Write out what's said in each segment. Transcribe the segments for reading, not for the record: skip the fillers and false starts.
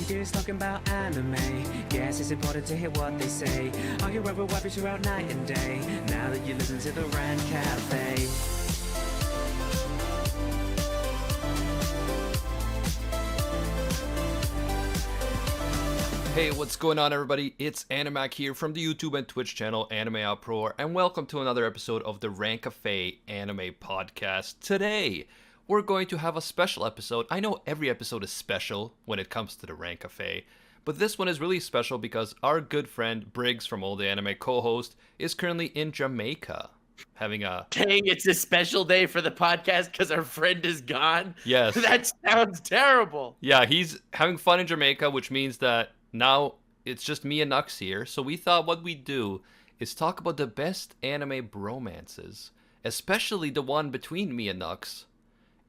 Just talking about anime. Guess it's important to hear what they say. Argue over wipers throughout night and day. Now that you listen to the Rant Cafe. Hey, what's going on, everybody? It's Animac here from the YouTube and Twitch channel AnimeUproar, and welcome to another episode of the Rant Cafe Anime Podcast. Today, we're going to have a special episode. I know every episode is special when it comes to the Rant Cafe, but this one is really special because our good friend Briggs from All the Anime co-host is currently in Jamaica, having a... Dang, it's a special day for the podcast because our friend is gone? Yes. That sounds terrible. Yeah, he's having fun in Jamaica, which means that now it's just me and Nux here, so we thought what we'd do is talk about the best anime bromances, especially the one between me and Nux,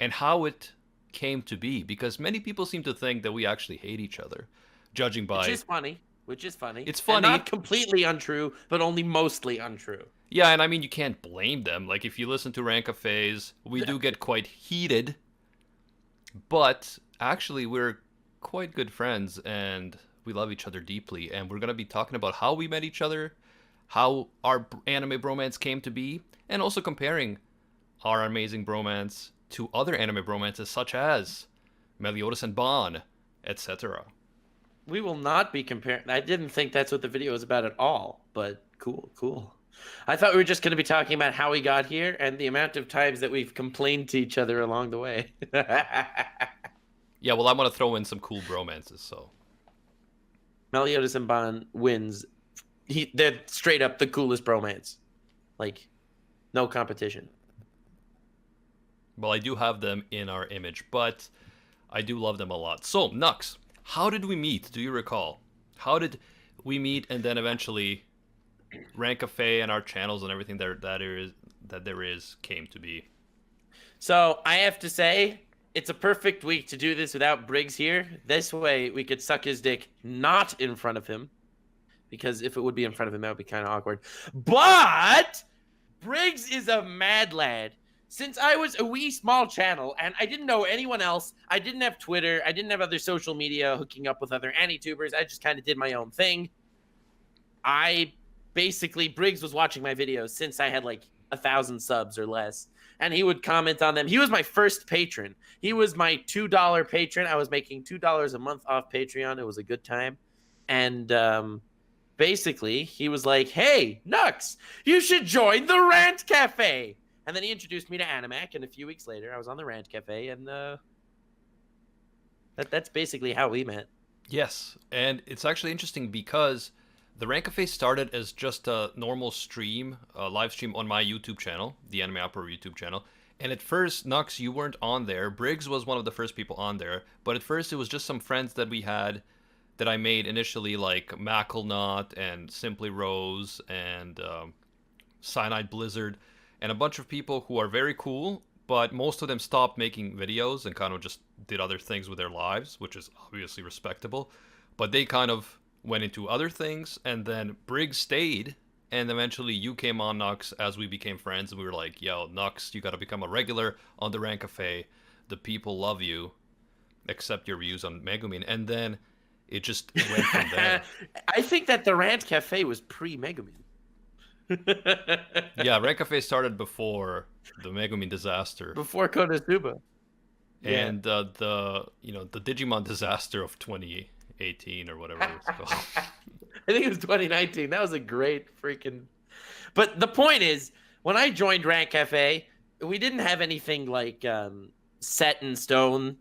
and how it came to be, because many people seem to think that we actually hate each other, judging by... Which is funny. It's funny. And not completely untrue, but only mostly untrue. Yeah, and I mean, you can't blame them. Like, if you listen to Rant Cafes, we do get quite heated, but actually we're quite good friends, and we love each other deeply, and we're going to be talking about how we met each other, how our anime bromance came to be, and also comparing our amazing bromance to other anime bromances such as Meliodas and Bon, etc. We will not be comparing. I didn't think that's what the video was about at all, but cool. I thought we were just going to be talking about how we got here and the amount of times that we've complained to each other along the way. Yeah, well, I want to throw in some cool bromances, so... Meliodas and Bon wins. They're straight up the coolest bromance. Like, no competition. Well, I do have them in our image, but I do love them a lot. So, Nux, how did we meet? Do you recall? How did we meet and then eventually Rant Cafe and our channels and everything that there is came to be? So, I have to say, it's a perfect week to do this without Briggs here. This way, we could suck his dick not in front of him. Because if it would be in front of him, that would be kind of awkward. But Briggs is a mad lad. Since I was a wee small channel and I didn't know anyone else, I didn't have Twitter, I didn't have other social media hooking up with other AniTubers, I just kind of did my own thing. Briggs was watching my videos since I had like 1,000 subs or less. And he would comment on them. He was my first patron. He was my $2 patron. I was making $2 a month off Patreon. It was a good time. And basically, he was like, hey, Nux, you should join the Rant Cafe. And then he introduced me to Animac. And a few weeks later, I was on the Rant Cafe. And that's basically how we met. Yes. And it's actually interesting because the Rant Cafe started as just a normal stream, a live stream on my YouTube channel, the AnimeUproar YouTube channel. And at first, Nux, you weren't on there. Briggs was one of the first people on there. But at first, it was just some friends that we had that I made initially, like Mackelnut and Simply Rose and Cyanide Blizzard. And a bunch of people who are very cool, but most of them stopped making videos and kind of just did other things with their lives, which is obviously respectable. But they kind of went into other things, and then Briggs stayed, and eventually you came on, Nux, as we became friends, and we were like, yo, Nux, you gotta become a regular on the Rant Cafe. The people love you, accept your views on Megumin, and then it just went from there. I think that the Rant Cafe was pre-Megumin. Yeah, Rant Cafe started before the Megumin disaster. Before Konosuba. And the Digimon disaster of 2018 or whatever it's called. I think it was 2019. That was a great freaking... But the point is, when I joined Rant Cafe, we didn't have anything like set in stone.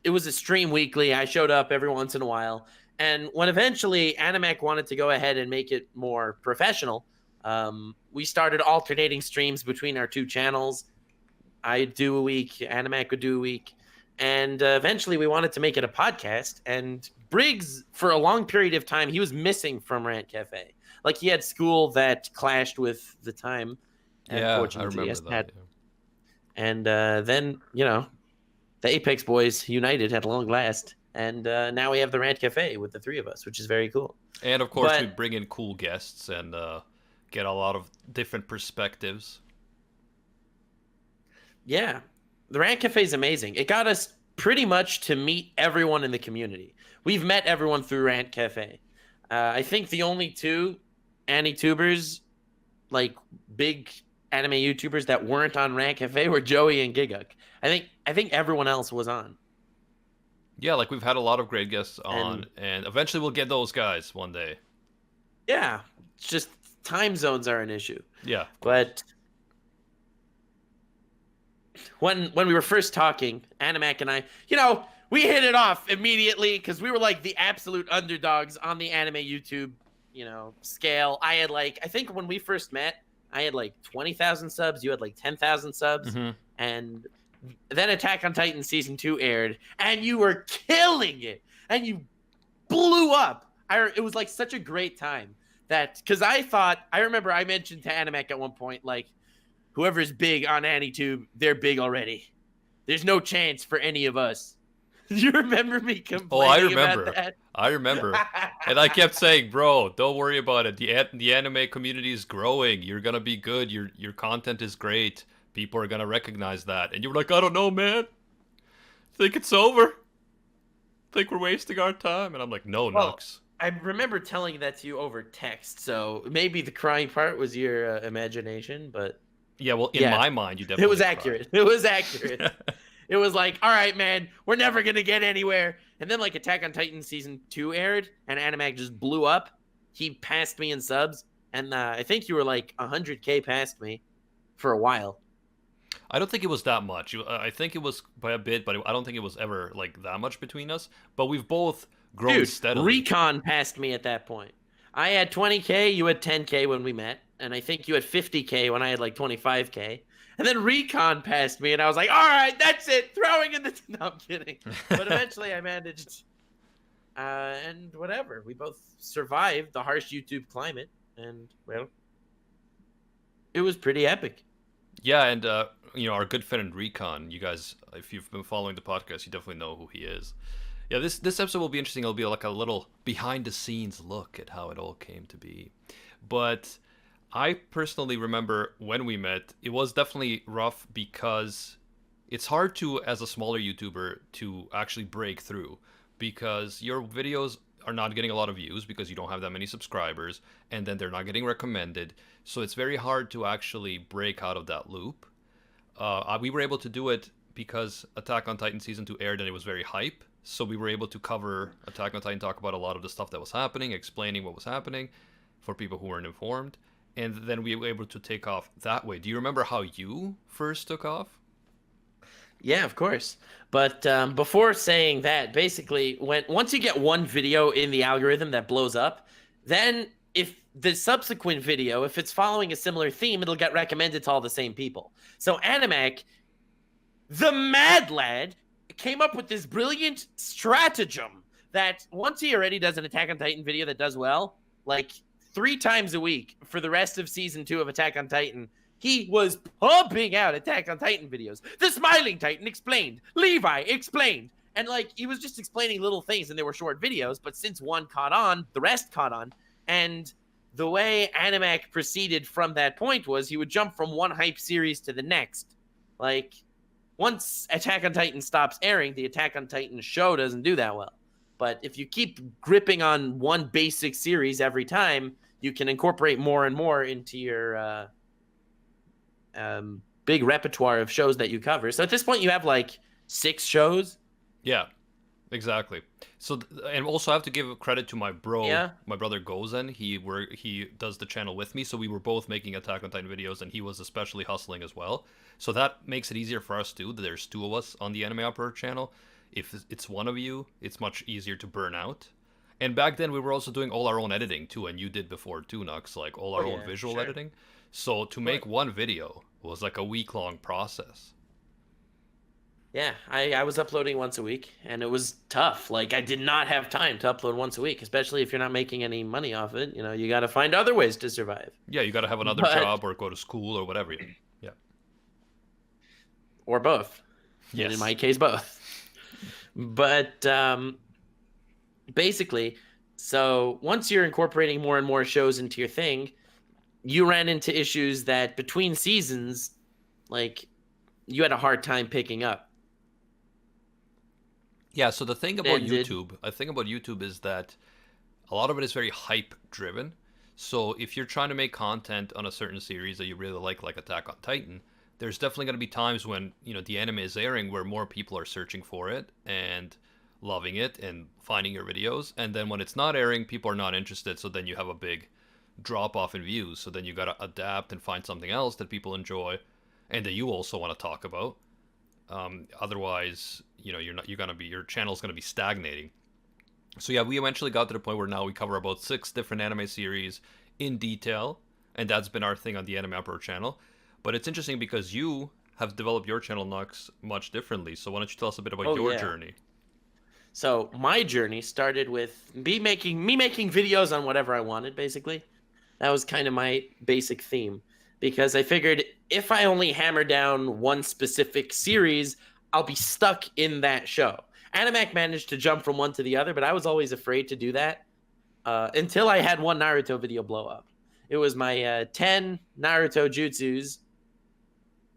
It was a stream weekly. I showed up every once in a while. And when eventually Animac wanted to go ahead and make it more professional, we started alternating streams between our two channels. I'd do a week, Animac would do a week. And eventually we wanted to make it a podcast. And Briggs, for a long period of time, he was missing from Rant Cafe. Like, he had school that clashed with the time. Yeah, I remember that. Yeah. And then, the Apex Boys united at long last. And now we have the Rant Cafe with the three of us, which is very cool. And, of course, we bring in cool guests and get a lot of different perspectives. Yeah. The Rant Cafe is amazing. It got us pretty much to meet everyone in the community. We've met everyone through Rant Cafe. I think the only two AniTubers, like big anime YouTubers that weren't on Rant Cafe, were Joey and Giguk. I think everyone else was on. Yeah, like we've had a lot of great guests on, and eventually we'll get those guys one day. Yeah, it's just time zones are an issue. Yeah, but when we were first talking, Animac and I, we hit it off immediately because we were like the absolute underdogs on the anime YouTube, scale. I think when we first met, I had like 20,000 subs. You had like 10,000 subs. Mm-hmm. And then Attack on Titan Season 2 aired, and you were killing it. And you blew up. It was like such a great time because I remember I mentioned to Animac at one point, like, whoever's big on AniTube, they're big already. There's no chance for any of us. You remember me complaining about that? I remember. And I kept saying, bro, don't worry about it. The anime community is growing. You're going to be good. Your content is great. People are going to recognize that. And you were like, I don't know, man. Think it's over. Think we're wasting our time. And I'm like, no, Nux. I remember telling that to you over text. So maybe the crying part was your imagination, but... Yeah, well, in my mind, you definitely It was accurate. It was accurate. It was like, all right, man, we're never going to get anywhere. And then, like, Attack on Titan Season 2 aired, and Animac just blew up. He passed me in subs, and I think you were, like, 100K past me for a while. I don't think it was that much. I think it was by a bit, but I don't think it was ever, like, that much between us. But we've both grown steadily. Recon passed me at that point. I had 20K, you had 10K when we met. And I think you had 50K when I had like 25K. And then Recon passed me, and I was like, all right, that's it. Throwing in the... No, I'm kidding. But eventually I managed... and whatever. We both survived the harsh YouTube climate. And, well, it was pretty epic. Yeah, and, our good friend Recon, you guys, if you've been following the podcast, you definitely know who he is. Yeah, this episode will be interesting. It'll be like a little behind-the-scenes look at how it all came to be. But... I personally remember when we met, it was definitely rough because it's hard to, as a smaller YouTuber, to actually break through because your videos are not getting a lot of views because you don't have that many subscribers, and then they're not getting recommended. So it's very hard to actually break out of that loop. We were able to do it because Attack on Titan Season 2 aired and it was very hype. So we were able to cover Attack on Titan, talk about a lot of the stuff that was happening, explaining what was happening for people who weren't informed. And then we were able to take off that way. Do you remember how you first took off? Yeah, of course. But before saying that, basically, once you get one video in the algorithm that blows up, then if the subsequent video, if it's following a similar theme, it'll get recommended to all the same people. So Animac, the mad lad, came up with this brilliant stratagem that once he already does an Attack on Titan video that does well, like 3 times a week for the rest of Season 2 of Attack on Titan, he was pumping out Attack on Titan videos. The Smiling Titan explained. Levi explained. And, like, he was just explaining little things, and they were short videos, but since one caught on, the rest caught on. And the way Animac proceeded from that point was he would jump from one hype series to the next. Like, once Attack on Titan stops airing, the Attack on Titan show doesn't do that well. But if you keep gripping on one basic series every time, you can incorporate more and more into your big repertoire of shows that you cover. So at this point, you have like 6 shows. Yeah, exactly. So, and also I have to give credit to my brother Gozen. He does the channel with me, so we were both making Attack on Titan videos, and he was especially hustling as well. So that makes it easier for us too. There's 2 of us on the AnimeUproar channel. If it's one of you, it's much easier to burn out. And back then we were also doing all our own editing too, and you did before too, Nux, like all our own visual editing. So to make one video was like a week-long process. Yeah, I was uploading once a week, and it was tough. Like, I did not have time to upload once a week, especially if you're not making any money off it. You got to find other ways to survive. Yeah, you got to have another job or go to school or whatever. Yeah. Or both. Yes. And in my case, both. But basically, so once you're incorporating more and more shows into your thing, you ran into issues that between seasons, like, you had a hard time picking up. Yeah, so the thing about ended. YouTube, I think about YouTube is that a lot of it is very hype driven. So if you're trying to make content on a certain series that you really like Attack on Titan, there's definitely going to be times when, the anime is airing where more people are searching for it and loving it and finding your videos. And then when it's not airing, people are not interested. So then you have a big drop off in views. So then you got to adapt and find something else that people enjoy and that you also want to talk about. Otherwise, your channel's gonna be stagnating. So yeah, we eventually got to the point where now we cover about 6 different anime series in detail, and that's been our thing on the AnimeUproar channel. But it's interesting because you have developed your channel, Nux, much differently. So why don't you tell us a bit about Oh your yeah. journey? So my journey started with me making videos on whatever I wanted, basically. That was kind of my basic theme because I figured if I only hammer down one specific series, I'll be stuck in that show. Animac managed to jump from one to the other, but I was always afraid to do that until I had one Naruto video blow up. It was my 10 Naruto jutsus,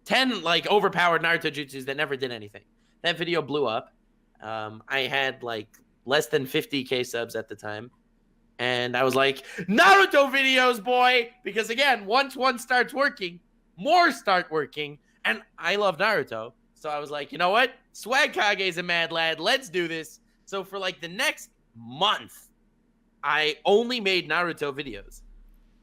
10 like overpowered Naruto jutsus that never did anything. That video blew up. I had like less than 50K subs at the time. And I was like, Naruto videos, boy! Because again, once one starts working, more start working. And I love Naruto. So I was like, you know what? Swag Kage's a mad lad. Let's do this. So for like the next month, I only made Naruto videos.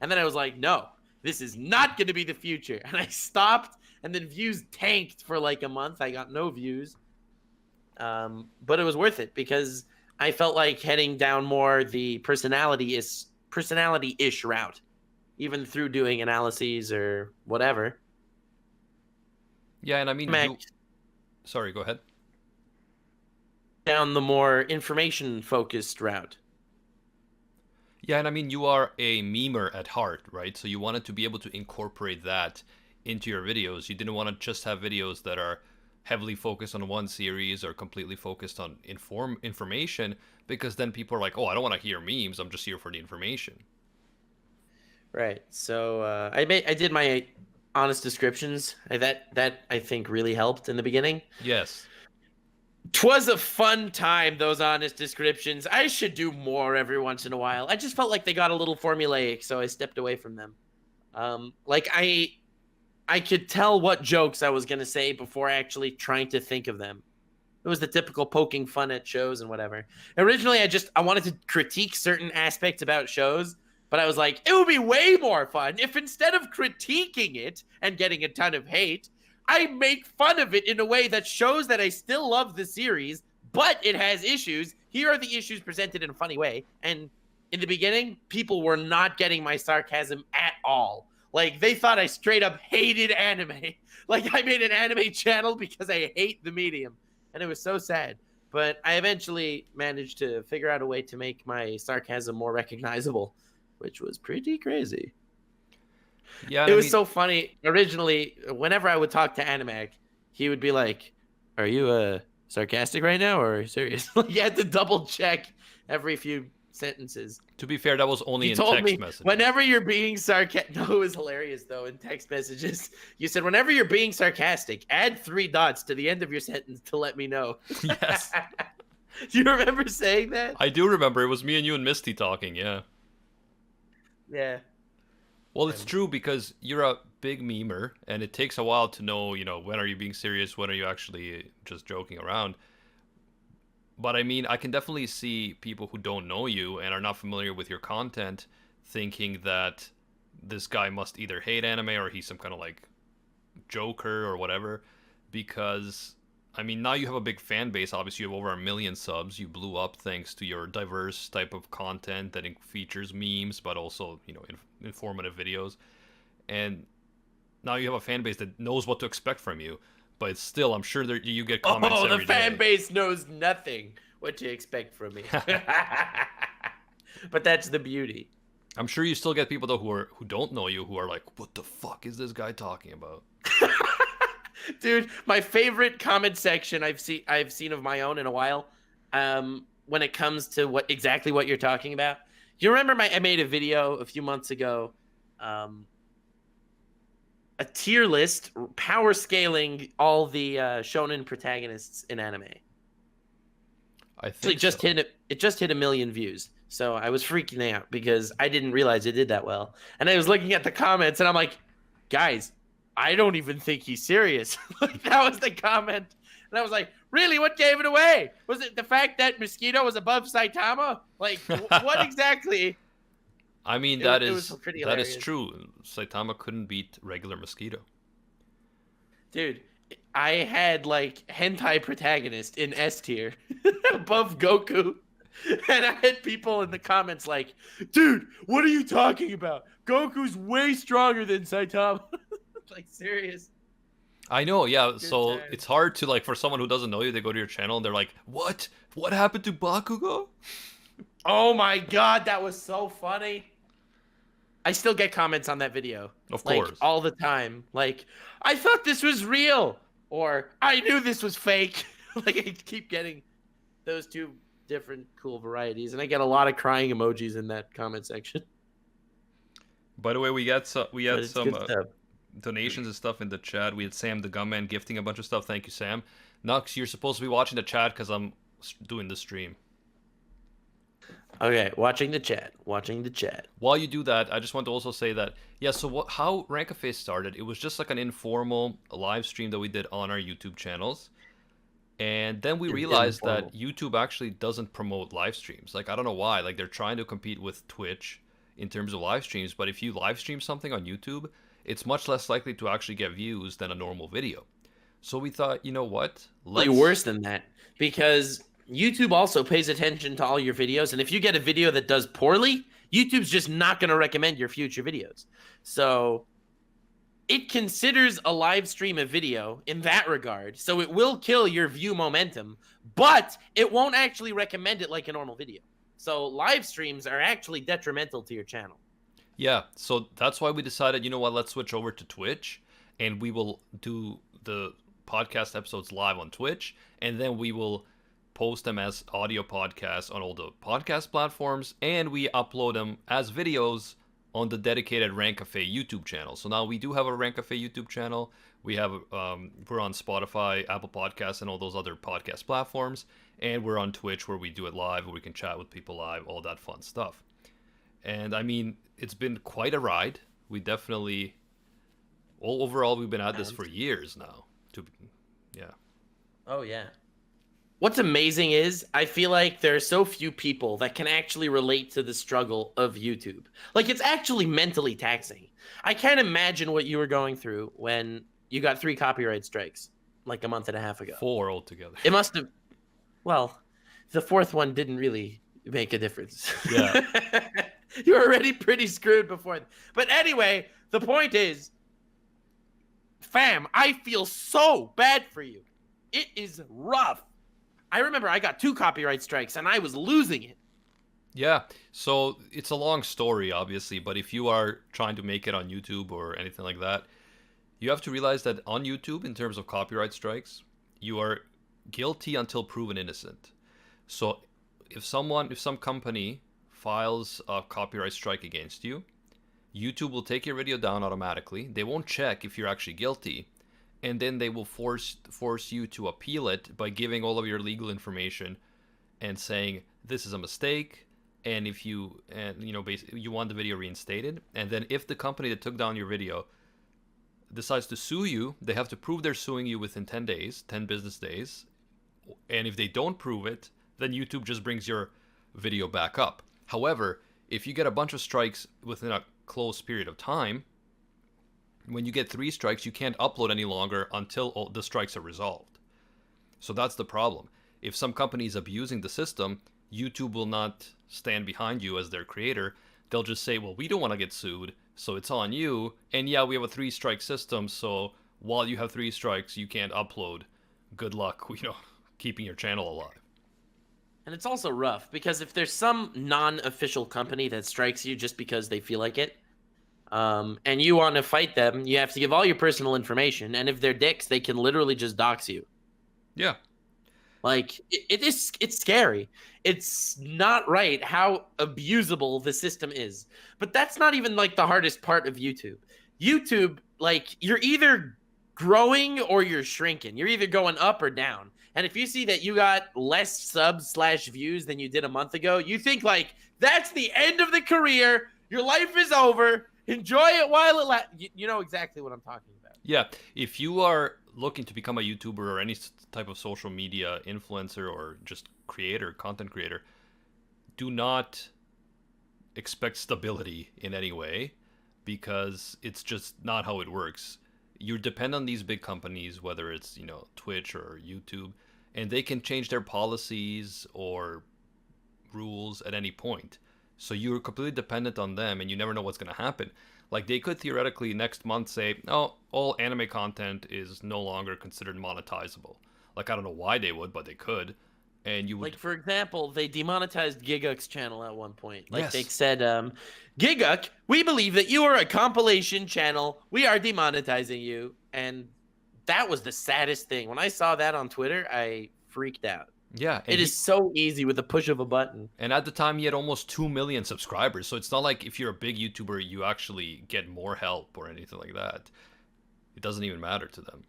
And then I was like, no, this is not going to be the future. And I stopped, and then views tanked for like a month. I got no views. But it was worth it because I felt like heading down more the personality-ish route, even through doing analyses or whatever. Yeah, and I mean, Mac sorry, go ahead. down the more information-focused route. Yeah, and I mean, you are a memer at heart, right? So you wanted to be able to incorporate that into your videos. You didn't want to just have videos that are heavily focused on one series or completely focused on information, because then people are like, oh, I don't want to hear memes. I'm just here for the information. Right. So I did my honest descriptions. That I think really helped in the beginning. Yes. 'Twas a fun time, those honest descriptions. I should do more every once in a while. I just felt like they got a little formulaic, so I stepped away from them. Like I could tell what jokes I was gonna say before actually trying to think of them. It was the typical poking fun at shows and whatever. Originally, I wanted to critique certain aspects about shows, but I was like, it would be way more fun if instead of critiquing it and getting a ton of hate, I make fun of it in a way that shows that I still love the series, but it has issues. Here are the issues presented in a funny way. And in the beginning, people were not getting my sarcasm at all. Like, they thought I straight up hated anime. Like, I made an anime channel because I hate the medium. And it was so sad. But I eventually managed to figure out a way to make my sarcasm more recognizable, which was pretty crazy. Yeah, It I was mean, so funny. Originally, whenever I would talk to Animag, he would be like, "Are you sarcastic right now, or are you serious?" You had to double check every few sentences. to be fair, that was only He in told text me, messages. whenever you're being sarcastic, no, it was hilarious though in text messages. You said, whenever you're being sarcastic, add 3 dots to the end of your sentence to let me know. Yes. Do you remember saying that? I do remember. It was me and you and Misty talking, yeah. Yeah. Well, it's true because you're a big memer, and it takes a while to know, when are you being serious, when are you actually just joking around. But I mean, I can definitely see people who don't know you and are not familiar with your content thinking that this guy must either hate anime or he's some kind of like joker or whatever. Because, I mean, now you have a big fan base. Obviously, you have over 1 million subs. You blew up thanks to your diverse type of content that features memes, but also, informative videos. And now you have a fan base that knows what to expect from you. But still, I'm sure that you get comments Oh, the every fan day. base knows nothing what to expect from me. But that's the beauty. I'm sure you still get people though who don't know you who are like, "What the fuck is this guy talking about?" Dude, my favorite comment section I've seen of my own in a while, when it comes to exactly what you're talking about. You remember I made a video a few months ago, a tier list, power scaling all the shonen protagonists in anime. I So think so. it just hit 1 million views. So I was freaking out because I didn't realize it did that well. And I was looking at the comments and I'm like, guys, I don't even think he's serious. Like that was the comment. And I was like, really? What gave it away? Was it the fact that Mosquito was above Saitama? Like what exactly? I mean, It was pretty that is hilarious. true. Saitama couldn't beat regular Mosquito. Dude, I had like hentai protagonist in S tier above Goku. And I had people in the comments like, dude, what are you talking about? Goku's way stronger than Saitama. Like, serious. I know, yeah. Good So times. it's hard to like for someone who doesn't know you, they go to your channel and they're like, "What? What happened to Bakugo?" Oh my god, that was so funny. I still get comments on that video. Of Like, course. all the time. Like, I thought this was real. Or, I knew this was fake. Like, I keep getting those two different cool varieties. And I get a lot of crying emojis in that comment section. By the way, we But had it's some good stuff. donations and stuff in the chat. We had Sam the Gunman gifting a bunch of stuff. Thank you, Sam. Nux, you're supposed to be watching the chat because I'm doing the stream. Okay, watching the chat. Watching the chat. While you do that, I just want to also say that, yeah, so how Rank of Face started, it was just like an informal live stream that we did on our YouTube channels. And then we realized that YouTube actually doesn't promote live streams. Like, I don't know why. Like, they're trying to compete with Twitch in terms of live streams, but if you live stream something on YouTube, it's much less likely to actually get views than a normal video. So we thought, you know what? Probably worse than that, because YouTube also pays attention to all your videos, and if you get a video that does poorly, YouTube's just not going to recommend your future videos. So it considers a live stream a video in that regard, so it will kill your view momentum, but it won't actually recommend it like a normal video. So live streams are actually detrimental to your channel. Yeah, so that's why we decided, you know what, let's switch over to Twitch, and we will do the podcast episodes live on Twitch, and then we will post them as audio podcasts on all the podcast platforms, and we upload them as videos on the dedicated Rank Cafe YouTube channel. So now we do have a Rank Cafe YouTube channel. We have we're on Spotify, Apple Podcasts, and all those other podcast platforms, and we're on Twitch where we do it live, where we can chat with people live, all that fun stuff. And I mean, it's been quite a ride. We definitely, overall, we've been at this for years now. Yeah. Oh, yeah. What's amazing is I feel like there are so few people that can actually relate to the struggle of YouTube. Like, it's actually mentally taxing. I can't imagine what you were going through when you got 3 copyright strikes like a month and a half ago. 4 altogether. It must have, well, the 4th one didn't really make a difference. Yeah. You were already pretty screwed before. But anyway, the point is, fam, I feel so bad for you. It is rough. I remember I got 2 copyright strikes and I was losing it. Yeah, so it's a long story, obviously, but if you are trying to make it on YouTube or anything like that, you have to realize that on YouTube, in terms of copyright strikes, you are guilty until proven innocent. So if some company files a copyright strike against you, YouTube will take your video down automatically. They won't check if you're actually guilty, and then they will force you to appeal it by giving all of your legal information and saying this is a mistake, and if you basically you want the video reinstated. And then if the company that took down your video decides to sue you, they have to prove they're suing you within 10 business days. And if they don't prove it, then YouTube just brings your video back up. However, if you get a bunch of strikes within a close period of time, when you get 3 strikes, you can't upload any longer until all the strikes are resolved. So that's the problem. If some company is abusing the system, YouTube will not stand behind you as their creator. They'll just say, well, we don't want to get sued, so it's on you. And yeah, we have a 3-strike system, so while you have 3 strikes, you can't upload. Good luck, keeping your channel alive. And it's also rough because if there's some non-official company that strikes you just because they feel like it, and you want to fight them, you have to give all your personal information. And if they're dicks, they can literally just dox you. Yeah. Like, it's scary. It's not right how abusable the system is. But that's not even, like, the hardest part of YouTube. YouTube, like, you're either growing or you're shrinking. You're either going up or down. And if you see that you got less subs/views than you did a month ago, you think like, that's the end of the career. Your life is over. Enjoy it while it lasts. You know exactly what I'm talking about. Yeah, if you are looking to become a YouTuber or any type of social media influencer or just creator, content creator, do not expect stability in any way, because it's just not how it works. You depend on these big companies, whether it's, you know, Twitch or YouTube, and they can change their policies or rules at any point. So you're completely dependent on them, and you never know what's going to happen. Like, they could theoretically next month say, oh, all anime content is no longer considered monetizable. Like, I don't know why they would, but they could. And you would... Like, for example, they demonetized Giguk's channel at one point. Like, Yes. they said, Giguk, we believe that you are a compilation channel. We are demonetizing you. And that was the saddest thing. When I saw that on Twitter, I freaked out. Yeah. It is so easy with the push of a button. And at the time, he had almost 2 million subscribers. So it's not like if you're a big YouTuber, you actually get more help or anything like that. It doesn't even matter to them.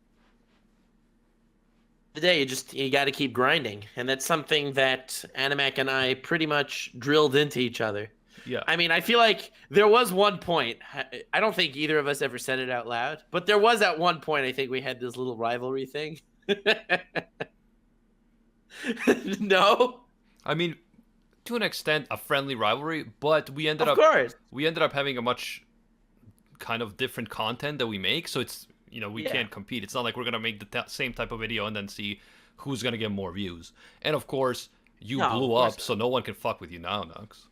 Today, you got to keep grinding. And that's something that Animac and I pretty much drilled into each other. Yeah. I mean, I feel like there was one point, I don't think either of us ever said it out loud, but there was at one point, I think we had this little rivalry thing. No? I mean, to an extent, a friendly rivalry, but we ended Of up course. we ended up having a much kind of different content that we make. So it's, you know, we Yeah. can't compete. It's not like we're gonna make the same type of video and then see who's gonna get more views. And of course, you No, of blew course up, so no one can fuck with you now, Nux.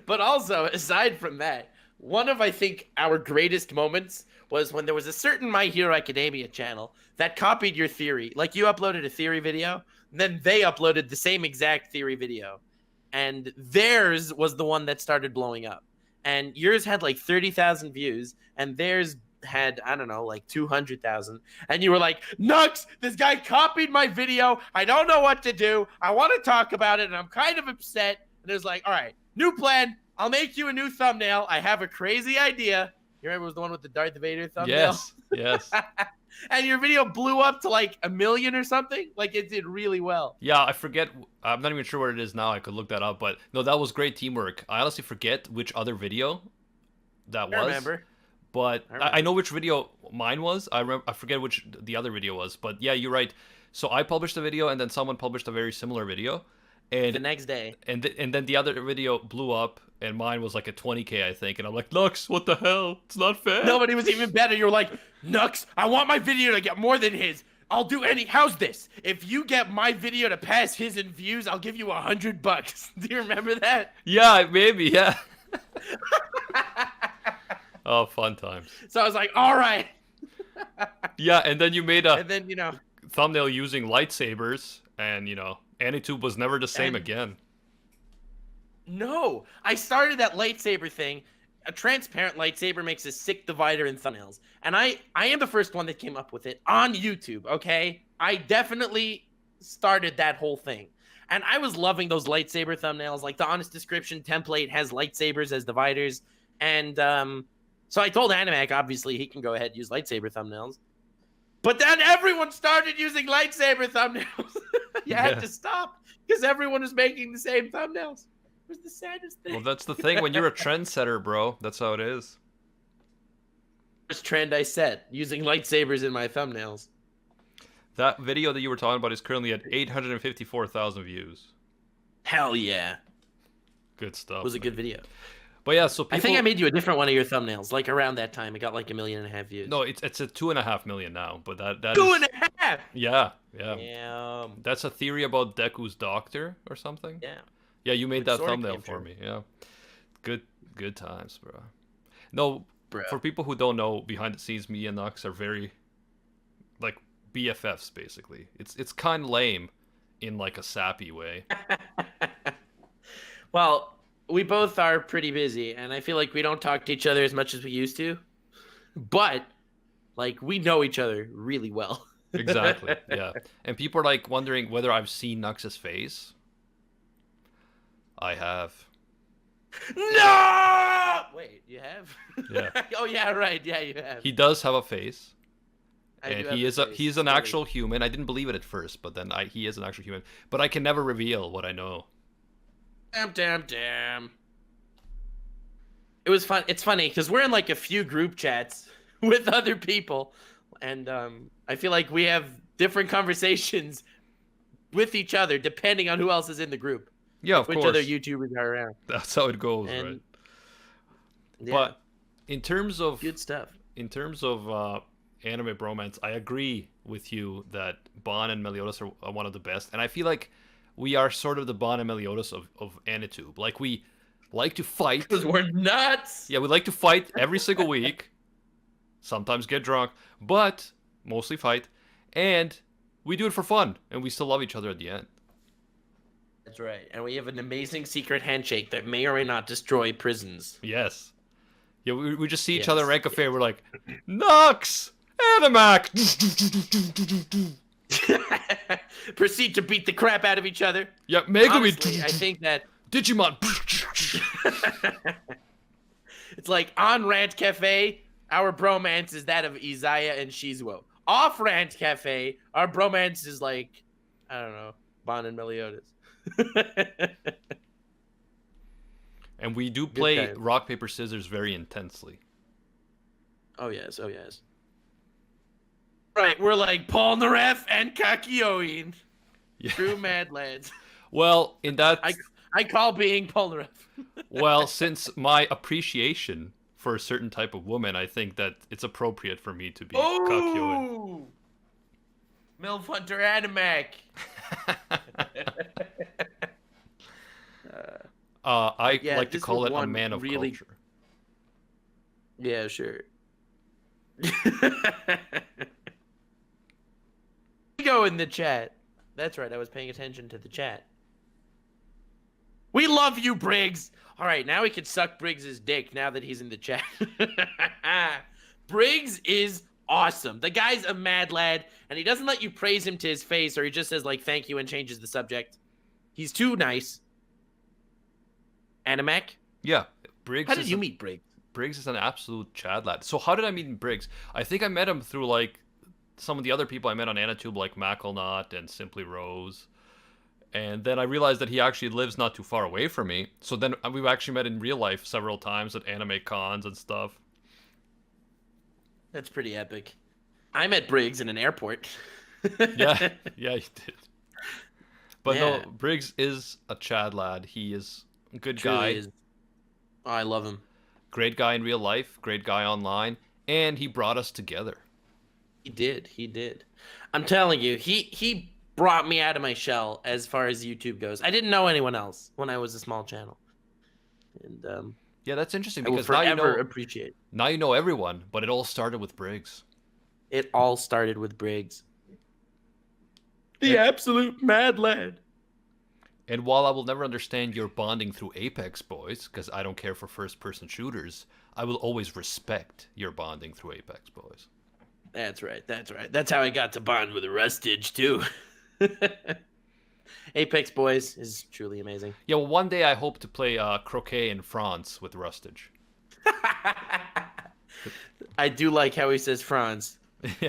But also, aside from that, one of, I think, our greatest moments was when there was a certain My Hero Academia channel that copied your theory. Like, you uploaded a theory video, and then they uploaded the same exact theory video. And theirs was the one that started blowing up. And yours had like 30,000 views, and theirs had, I don't know, like 200,000. And you were like, Nux, this guy copied my video. I don't know what to do. I want to talk about it, and I'm kind of upset. And it was like, all right, new plan. I'll make you a new thumbnail. I have a crazy idea. You remember it was the one with the Darth Vader thumbnail? Yes, yes. And your video blew up to like 1 million or something. Like, it did really well. Yeah, I forget. I'm not even sure what it is now. I could look that up. But no, that was great teamwork. I honestly forget which other video that was. I remember. But I remember. I know which video mine was. I forget which the other video was. But yeah, you're right. So I published a video, and then someone published a very similar video. And The next day. and then the other video blew up, and mine was like a 20K, I think. And I'm like, Nux, what the hell? It's not fair. Nobody was even better. You were like, Nux, I want my video to get more than his. I'll do any. How's this? If you get my video to pass his in views, I'll give you $100. Do you remember that? Yeah, maybe. Yeah. Oh, fun times. So I was like, all right. Yeah, and then you made a And then, you know, thumbnail using lightsabers, and you know, AnimeTube was never the same And- again. no, I started that lightsaber thing. A transparent lightsaber makes a sick divider in thumbnails. And I am the first one that came up with it on YouTube, okay? I definitely started that whole thing. And I was loving those lightsaber thumbnails. Like, the honest description template has lightsabers as dividers. And so I told Animac, obviously, he can go ahead and use lightsaber thumbnails. But then everyone started using lightsaber thumbnails. You had Yeah. to stop because everyone was making the same thumbnails. It was the saddest thing. Well, that's the thing. When you're a trendsetter, bro, that's how it is. First trend I set, using lightsabers in my thumbnails. That video that you were talking about is currently at 854,000 views. Hell yeah. Good stuff. It was a man. good video. But yeah, so people... I think I made you a different one of your thumbnails. Like, around that time, it got like 1.5 million views. No, it's at 2.5 million now, but that is... 2.5! Yeah, yeah. Damn. That's a theory about Deku's doctor or something. Yeah. Yeah, you made Which that sorta thumbnail came for true. me. Yeah, good times, bro. No, Bro. for people who don't know, behind the scenes, me and Nux are very like BFFs. Basically, it's kind of lame in like a sappy way. Well, we both are pretty busy, and I feel like we don't talk to each other as much as we used to. But, like, we know each other really well. Exactly. Yeah, and people are like wondering whether I've seen Nux's face. I have. No! Wait, you have? Yeah. Oh, yeah, right. Yeah, you have. He does have a face. I do And have he the is a face, he is an really. actual human. I didn't believe it at first, but then he is an actual human. But I can never reveal what I know. Damn. It was fun. It's funny because we're in like a few group chats with other people, and I feel like we have different conversations with each other depending on who else is in the group. Yeah, like of which course. other YouTubers are around. That's how it goes, And right? yeah, But in terms of good stuff. anime bromance, I agree with you that Bon and Meliodas are one of the best, and I feel like we are sort of the Bon and Meliodas of AniTube. Like we like to fight. Because we're nuts. Yeah, we like to fight every single week. Sometimes get drunk, but mostly fight, and we do it for fun, and we still love each other at the end. That's right. And we have an amazing secret handshake that may or may not destroy prisons. Yes. Yeah, we just see each Yes. other in Rank Affair. We're like, Nux! Animac! Proceed to beat the crap out of each other. Yeah, Megumi. Honestly, I think that Digimon. it's like on Rant Cafe, our bromance is that of Izaya and Shizuo. Off Rant Cafe, our bromance is like, I don't know, Bon and Meliodas. And we do play times. rock, paper, scissors very intensely. Oh yes. Right, we're like Paul Naref and Kakioin. Yeah. True mad lads. Well, in that, I call being Paul Naref. well, since my appreciation for a certain type of woman, I think that it's appropriate for me to be Kakyoin. Oh! Milf Hunter Animac. I Yeah, like to this call was it a one man of really- culture. Yeah, sure. Go in the chat. That's right, I was paying attention to the chat. We love you, Briggs. All right, now we can suck Briggs's dick now that he's in the chat. Briggs is awesome. The guy's a mad lad, and he doesn't let you praise him to his face, or he just says like thank you and changes the subject. He's too nice. Animac? Yeah, Briggs. How did you meet Briggs? Briggs is an absolute Chad lad. So how did I meet Briggs? I think I met him through like some of the other people I met on AniTube, like Mackelnot and Simply Rose. And then I realized that he actually lives not too far away from me. So then we've actually met in real life several times at anime cons and stuff. That's pretty epic. I met Briggs in an airport. Yeah, yeah, he did. But Yeah. no, Briggs is a Chad lad. He is a good Truly guy. is. Oh, I love him. Great guy in real life, great guy online, and he brought us together. He did. I'm telling you, he brought me out of my shell as far as YouTube goes. I didn't know anyone else when I was a small channel. And Yeah, that's interesting I will because now you forever know appreciate. now you know everyone, but it all started with Briggs. It all started with Briggs. The absolute mad lad. And while I will never understand your bonding through Apex, boys, because I don't care for first-person shooters, I will always respect your bonding through Apex, boys. That's right. That's how I got to bond with Rustage too. Apex Boys is truly amazing. Yeah, well, one day I hope to play croquet in France with Rustage. I do like how he says France.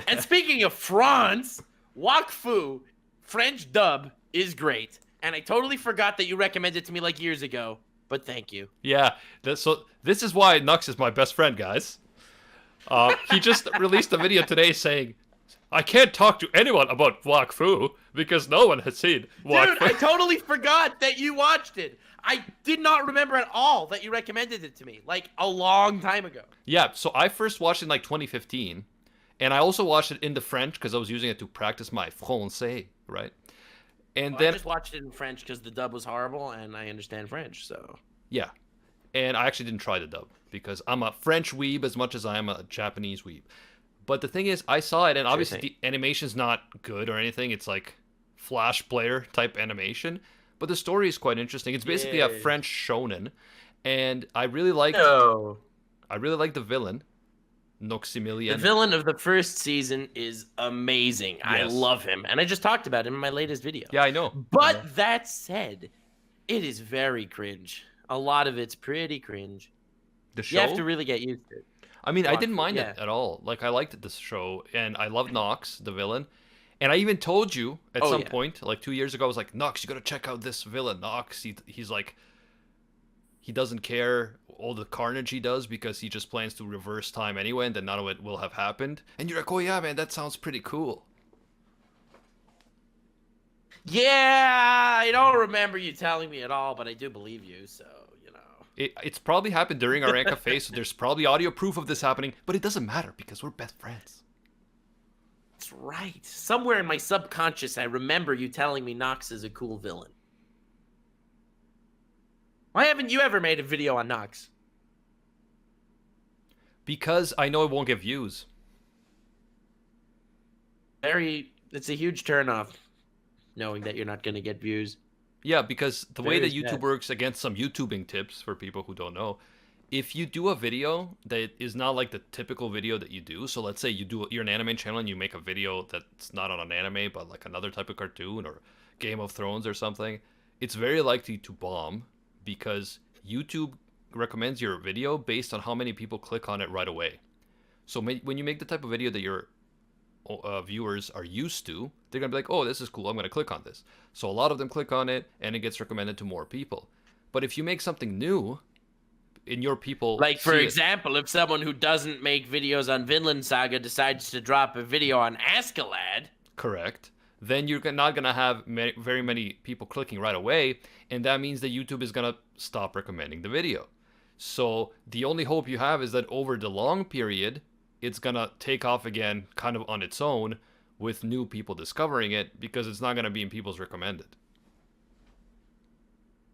And speaking of France, Wakfu French dub is great. And I totally forgot that you recommended it to me like years ago. But thank you. Yeah, so this is why Nux is my best friend, guys. He just released a video today saying, I can't talk to anyone about Wakfu because no one has seen Wakfu. Dude, I totally forgot that you watched it. I did not remember at all that you recommended it to me, like a long time ago. Yeah, so I first watched it in like 2015, and I also watched it in the French because I was using it to practice my français, right? And I then just watched it in French because the dub was horrible and I understand French, so. yeah, and I actually didn't try the dub because I'm a French weeb as much as I am a Japanese weeb. But the thing is, I saw it, and obviously the animation's not good or anything. It's like Flash player type animation, but the story is quite interesting. It's basically a French shonen, and I really liked. I really like the villain, Noximilian. The villain of the first season is amazing. I Yes. love him, and I just talked about him in my latest video. Yeah, I know. But that said, it is very cringe. A lot of it's pretty cringe. The show. You have to really get used to it. I mean, I Walk didn't through- mind yeah. it at all. Like, I liked this show, and I loved Nox, the villain. And I even told you at Oh, some yeah. point, like 2 years ago, I was like, Nox, you gotta check out this villain, Nox. He's like, he doesn't care all the carnage he does because he just plans to reverse time anyway, and then none of it will have happened. And you're like, oh yeah, man, that sounds pretty cool. Yeah, I don't remember you telling me at all, but I do believe you, so, you know. It's probably happened during our Rank Cafe, so there's probably audio proof of this happening, but it doesn't matter because we're best friends. That's right. Somewhere in my subconscious, I remember you telling me Nox is a cool villain. Why haven't you ever made a video on Nox? Because I know it won't get views. It's a huge turnoff, knowing that you're not going to get views. Yeah, because the way that Very YouTube sad. works, against some YouTubing tips for people who don't know, if you do a video that is not like the typical video that you do, so let's say you're an anime channel and you make a video that's not on an anime but like another type of cartoon or Game of Thrones or something, it's very likely to bomb because YouTube recommends your video based on how many people click on it right away. So when you make the type of video that your viewers are used to, they're gonna be like, oh, this is cool, I'm gonna click on this. So a lot of them click on it and it gets recommended to more people. But if you make something new, in your people, Like, for see it- example, if someone who doesn't make videos on Vinland Saga decides to drop a video on Askeladd, correct, then you're not gonna have very many people clicking right away, and that means that YouTube is gonna stop recommending the video. So the only hope you have is that over the long period, it's gonna take off again kind of on its own with new people discovering it, because it's not gonna be in people's recommended.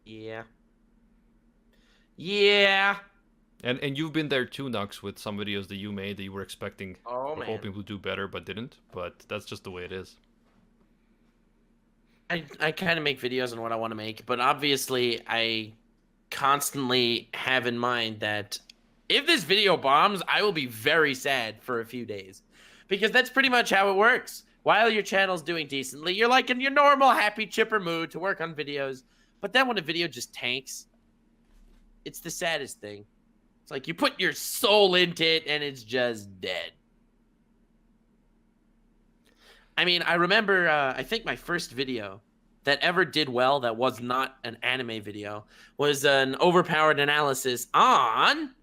yeah. Yeah. And you've been there too, Nux, with some videos that you made that you were expecting Oh, or man. hoping to do better but didn't. But that's just the way it is. I kind of make videos on what I want to make, but obviously I constantly have in mind that if this video bombs, I will be very sad for a few days, because that's pretty much how it works. While your channel's doing decently, you're like in your normal happy chipper mood to work on videos, but then when a video just tanks, it's the saddest thing. It's like you put your soul into it and it's just dead. I mean, I remember, I think my first video that ever did well that was not an anime video was an overpowered analysis on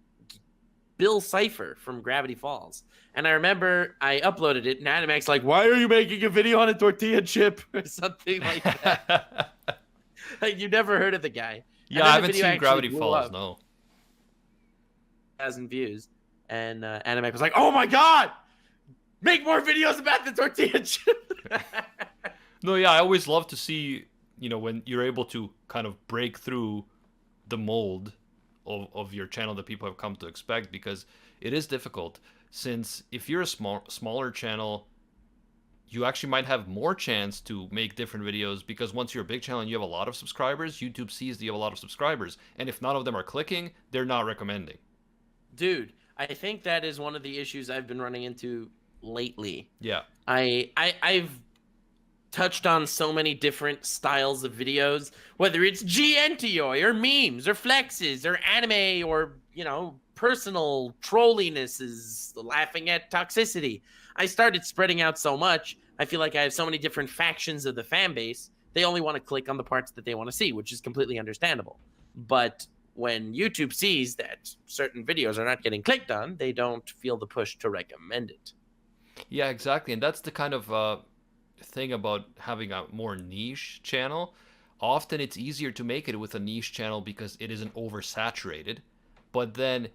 Bill Cipher from Gravity Falls. And I remember I uploaded it, and Animax like, why are you making a video on a tortilla chip? Or something like that. Like, you never heard of the guy. Yeah, I haven't seen Gravity Falls, no. 1,000 views. And Animax was like, oh my god! Make more videos about the tortilla chip! No, yeah, I always love to see, when you're able to kind of break through the mold of your channel that people have come to expect, because it is difficult. Since if you're a smaller channel, you actually might have more chance to make different videos, because once you're a big channel and you have a lot of subscribers, YouTube sees that you have a lot of subscribers. And if none of them are clicking, they're not recommending. Dude, I think that is one of the issues I've been running into lately. Yeah. I've touched on so many different styles of videos, whether it's GNTOI or memes or flexes or anime or, personal trollinesses, laughing at toxicity. I started spreading out so much, I feel like I have so many different factions of the fan base. They only want to click on the parts that they want to see, which is completely understandable. But when YouTube sees that certain videos are not getting clicked on, they don't feel the push to recommend it. Yeah, exactly. And that's the kind of thing about having a more niche channel. Often it's easier to make it with a niche channel because it isn't oversaturated, but then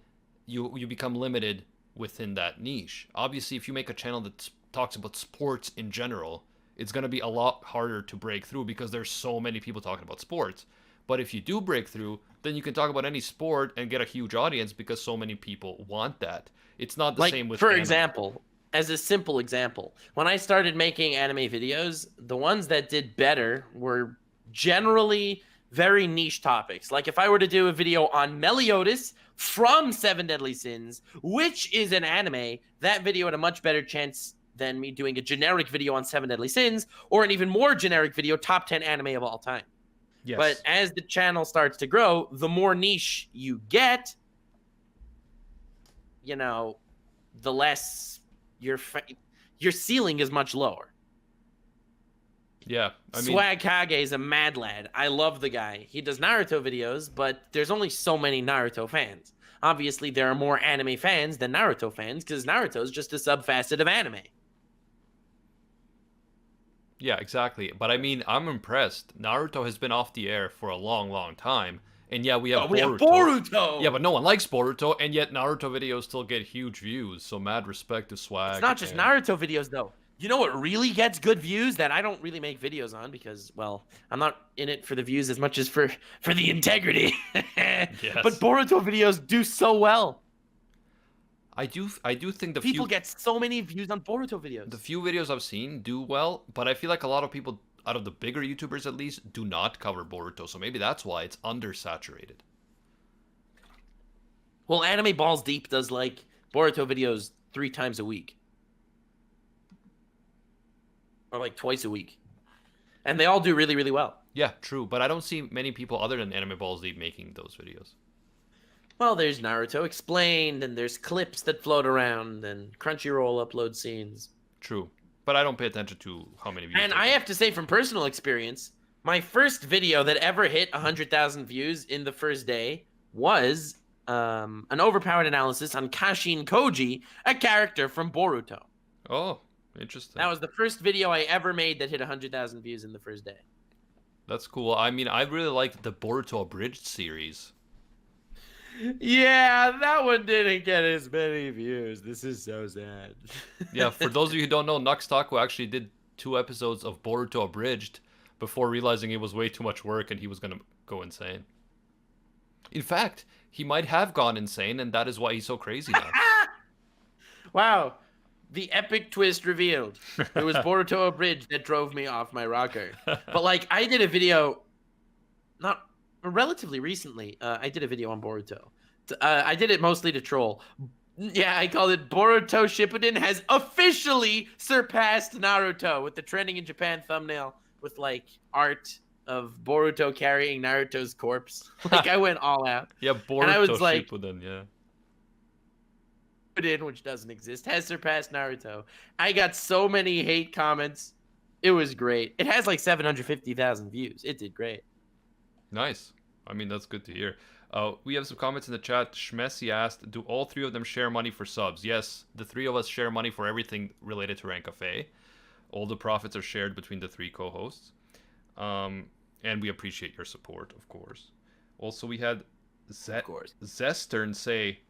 you become limited within that niche. Obviously, if you make a channel that talks about sports in general, it's going to be a lot harder to break through because there's so many people talking about sports. But if you do break through, then you can talk about any sport and get a huge audience because so many people want that. It's not the same with for anime. example, as a simple example, when I started making anime videos, the ones that did better were generally very niche topics. Like if I were to do a video on Meliodas from Seven Deadly Sins, which is an anime, that video had a much better chance than me doing a generic video on Seven Deadly Sins, or an even more generic video, top 10 anime of all time. Yes. But as the channel starts to grow, the more niche you get, the less your ceiling is much lower. Yeah, I mean, Swag Kage is a mad lad. I love the guy. He does Naruto videos, but there's only so many Naruto fans. Obviously, there are more anime fans than Naruto fans because Naruto is just a subfacet of anime. yeah, exactly. But I mean, I'm impressed. Naruto has been off the air for a long, long time. And yeah, we have We have Boruto. Boruto. Yeah, but no one likes Boruto, and yet Naruto videos still get huge views. So mad respect to Swag. It's not just Naruto videos though. You know what really gets good views that I don't really make videos on because, well, I'm not in it for the views as much as for the integrity. Yes. But Boruto videos do so well. I do think People get so many views on Boruto videos. the few videos I've seen do well, but I feel like a lot of people, out of the bigger YouTubers at least, do not cover Boruto. So maybe that's why it's undersaturated. Well, Anime Balls Deep does like Boruto videos 3 times a week. Or like twice a week. And they all do really, really well. Yeah, true. But I don't see many people other than Anime Balls Deep making those videos. Well, there's Naruto Explained, and there's clips that float around, and Crunchyroll upload scenes. True. But I don't pay attention to how many views. And they I get. have to say from personal experience, my first video that ever hit 100,000 views in the first day was an overpowered analysis on Kashin Koji, a character from Boruto. Oh, interesting. That was the first video I ever made that hit 100,000 views in the first day. That's cool. I mean, I really like the Boruto Abridged series. Yeah, that one didn't get as many views. This is so sad. Yeah, for those of you who don't know, Nux Taku actually did 2 episodes of Boruto Abridged before realizing it was way too much work and he was going to go insane. In fact, he might have gone insane, and that is why he's so crazy now. Wow. The epic twist revealed. It was Boruto Abridged that drove me off my rocker. But, like, I did a video not relatively recently. I did a video on Boruto. I did it mostly to troll. Yeah, I called it Boruto Shippuden has officially surpassed Naruto with the trending in Japan thumbnail with, like, art of Boruto carrying Naruto's corpse. Like, I went all out. Yeah, Boruto And I was like, Shippuden, yeah. Shippuden, which doesn't exist, has surpassed Naruto. I got so many hate comments. It was great. It has like 750,000 views. It did great. Nice. I mean, that's good to hear. We have some comments in the chat. Shmessy asked, do all 3 of them share money for subs? Yes, the 3 of us share money for everything related to Rank Cafe. All the profits are shared between the 3 co-hosts. And we appreciate your support, of course. Also, we had Zestern say,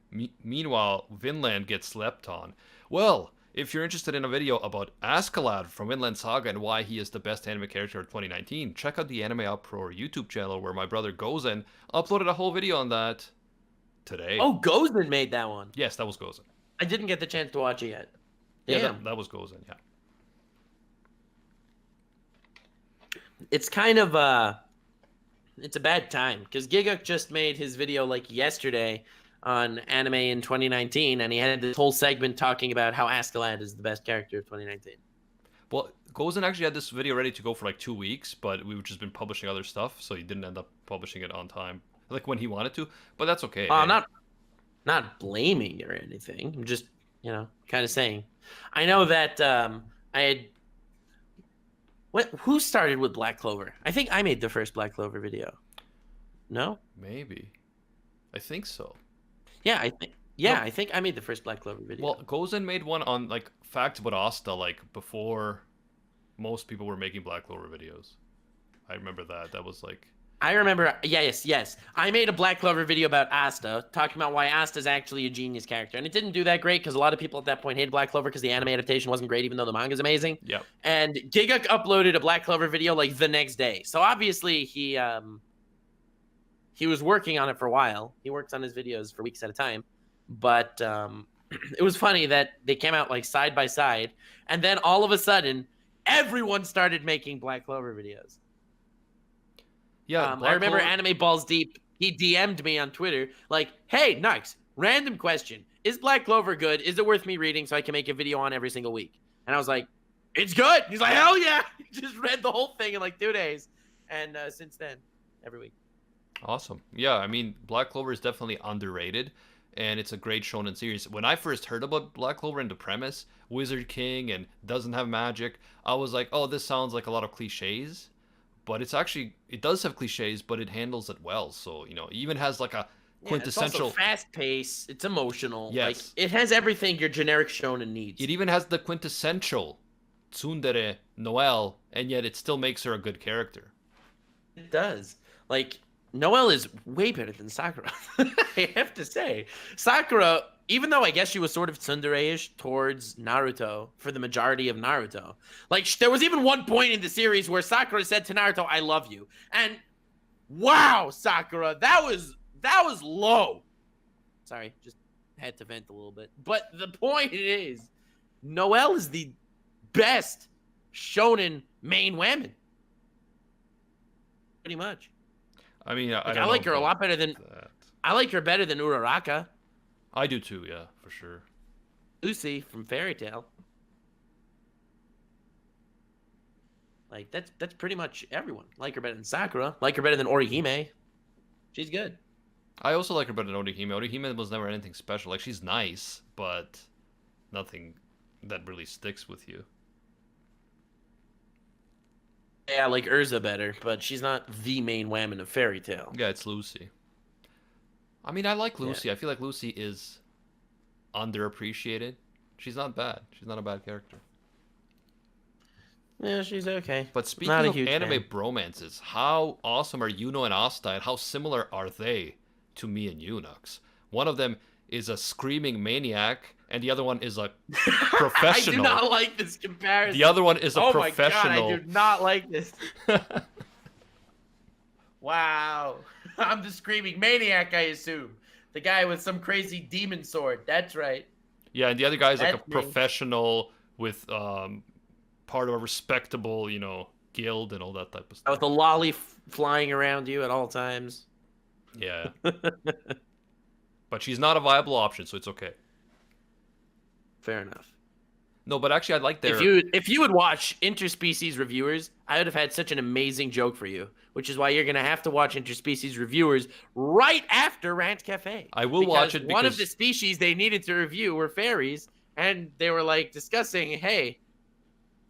meanwhile, Vinland gets slept on. Well, if you're interested in a video about Askeladd from Vinland Saga and why he is the best anime character of 2019, check out the AnimeUproar YouTube channel where my brother Gozen uploaded a whole video on that today. Oh, Gozen made that one. Yes, that was Gozen. I didn't get the chance to watch it yet. Yeah, Damn. that was Gozen, yeah. It's kind of it's a bad time because Giguk just made his video like yesterday on anime in 2019, and he had this whole segment talking about how Askeladd is the best character of 2019. Well, Gozen actually had this video ready to go for like 2 weeks, but we've just been publishing other stuff, so he didn't end up publishing it on time, like when he wanted to. But that's okay. I'm not blaming or anything. I'm just, kind of saying. I know that I had. Who started with Black Clover? I think I made the first Black Clover video. No? Maybe. I think so. Yeah, I think I made the first Black Clover video. Well, Gozen made one on like facts about Asta, like before most people were making Black Clover videos. I remember that. That was like. I remember. Yes. I made a Black Clover video about Asta, talking about why Asta's actually a genius character, and it didn't do that great because a lot of people at that point hated Black Clover because the anime adaptation wasn't great, even though the manga's amazing. Yep. And Giguk uploaded a Black Clover video like the next day, so obviously he was working on it for a while. He works on his videos for weeks at a time, but it was funny that they came out like side by side, and then all of a sudden, everyone started making Black Clover videos. Yeah, I remember Anime Balls Deep. He DM'd me on Twitter like, "Hey, Nux, random question: is Black Clover good? Is it worth me reading so I can make a video on every single week?" And I was like, "It's good." He's like, "Hell yeah!" He just read the whole thing in like 2 days, and since then, every week. Awesome. Yeah, I mean, Black Clover is definitely underrated. and it's a great shonen series. When I first heard about Black Clover and the premise, Wizard King and doesn't have magic, I was like, oh, this sounds like a lot of cliches. But it's actually, it does have cliches, but it handles it well. So, you know, it even has like a quintessential... It's also fast-paced. It's emotional. Yes. Like, it has everything your generic shonen needs. It even has the quintessential tsundere Noelle, and yet it still makes her a good character. It does. Like, Noelle is way better than Sakura. I have to say. Sakura, even though I guess she was sort of tsundere-ish towards Naruto for the majority of Naruto. Like, there was even one point in the series where Sakura said to Naruto, I love you. And, wow, Sakura, that was low. Sorry, just had to vent a little bit. But the point is, Noelle is the best shonen main woman. Pretty much. I mean, I like her a lot better than... that. I like her better than Uraraka. I do too, yeah, for sure. Lucy from Fairy Tail. Like, that's pretty much everyone. Like her better than Sakura. Like her better than Orihime. She's good. I also like her better than Orihime. Orihime was never anything special. Like, she's nice, but nothing that really sticks with you. Yeah, I like Urza better, but she's not the main woman of Fairy Tail. Yeah, it's Lucy. I mean, I like Lucy. Yeah. I feel like Lucy is underappreciated. She's not bad. She's not a bad character. Yeah, she's okay. But speaking of anime bromances, how awesome are Yuno and Asta, and how similar are they to me and Unux? One of them is a screaming maniac, and the other one is a professional. I do not like this comparison. The other one is a professional. Oh my god, I do not like this. Wow. I'm the screaming maniac, I assume. The guy with some crazy demon sword. That's right. Yeah, and the other guy is like a That's me. professional with part of a respectable, you know, guild and all that type of stuff. With a lolly flying around you at all times. Yeah. But she's not a viable option, so it's okay. Fair enough. No, but actually, I'd like their... If you would watch Interspecies Reviewers, I would have had such an amazing joke for you, which is why you're going to have to watch Interspecies Reviewers right after Rant Cafe. I will watch it because... one of the species they needed to review were fairies, and they were like discussing, hey,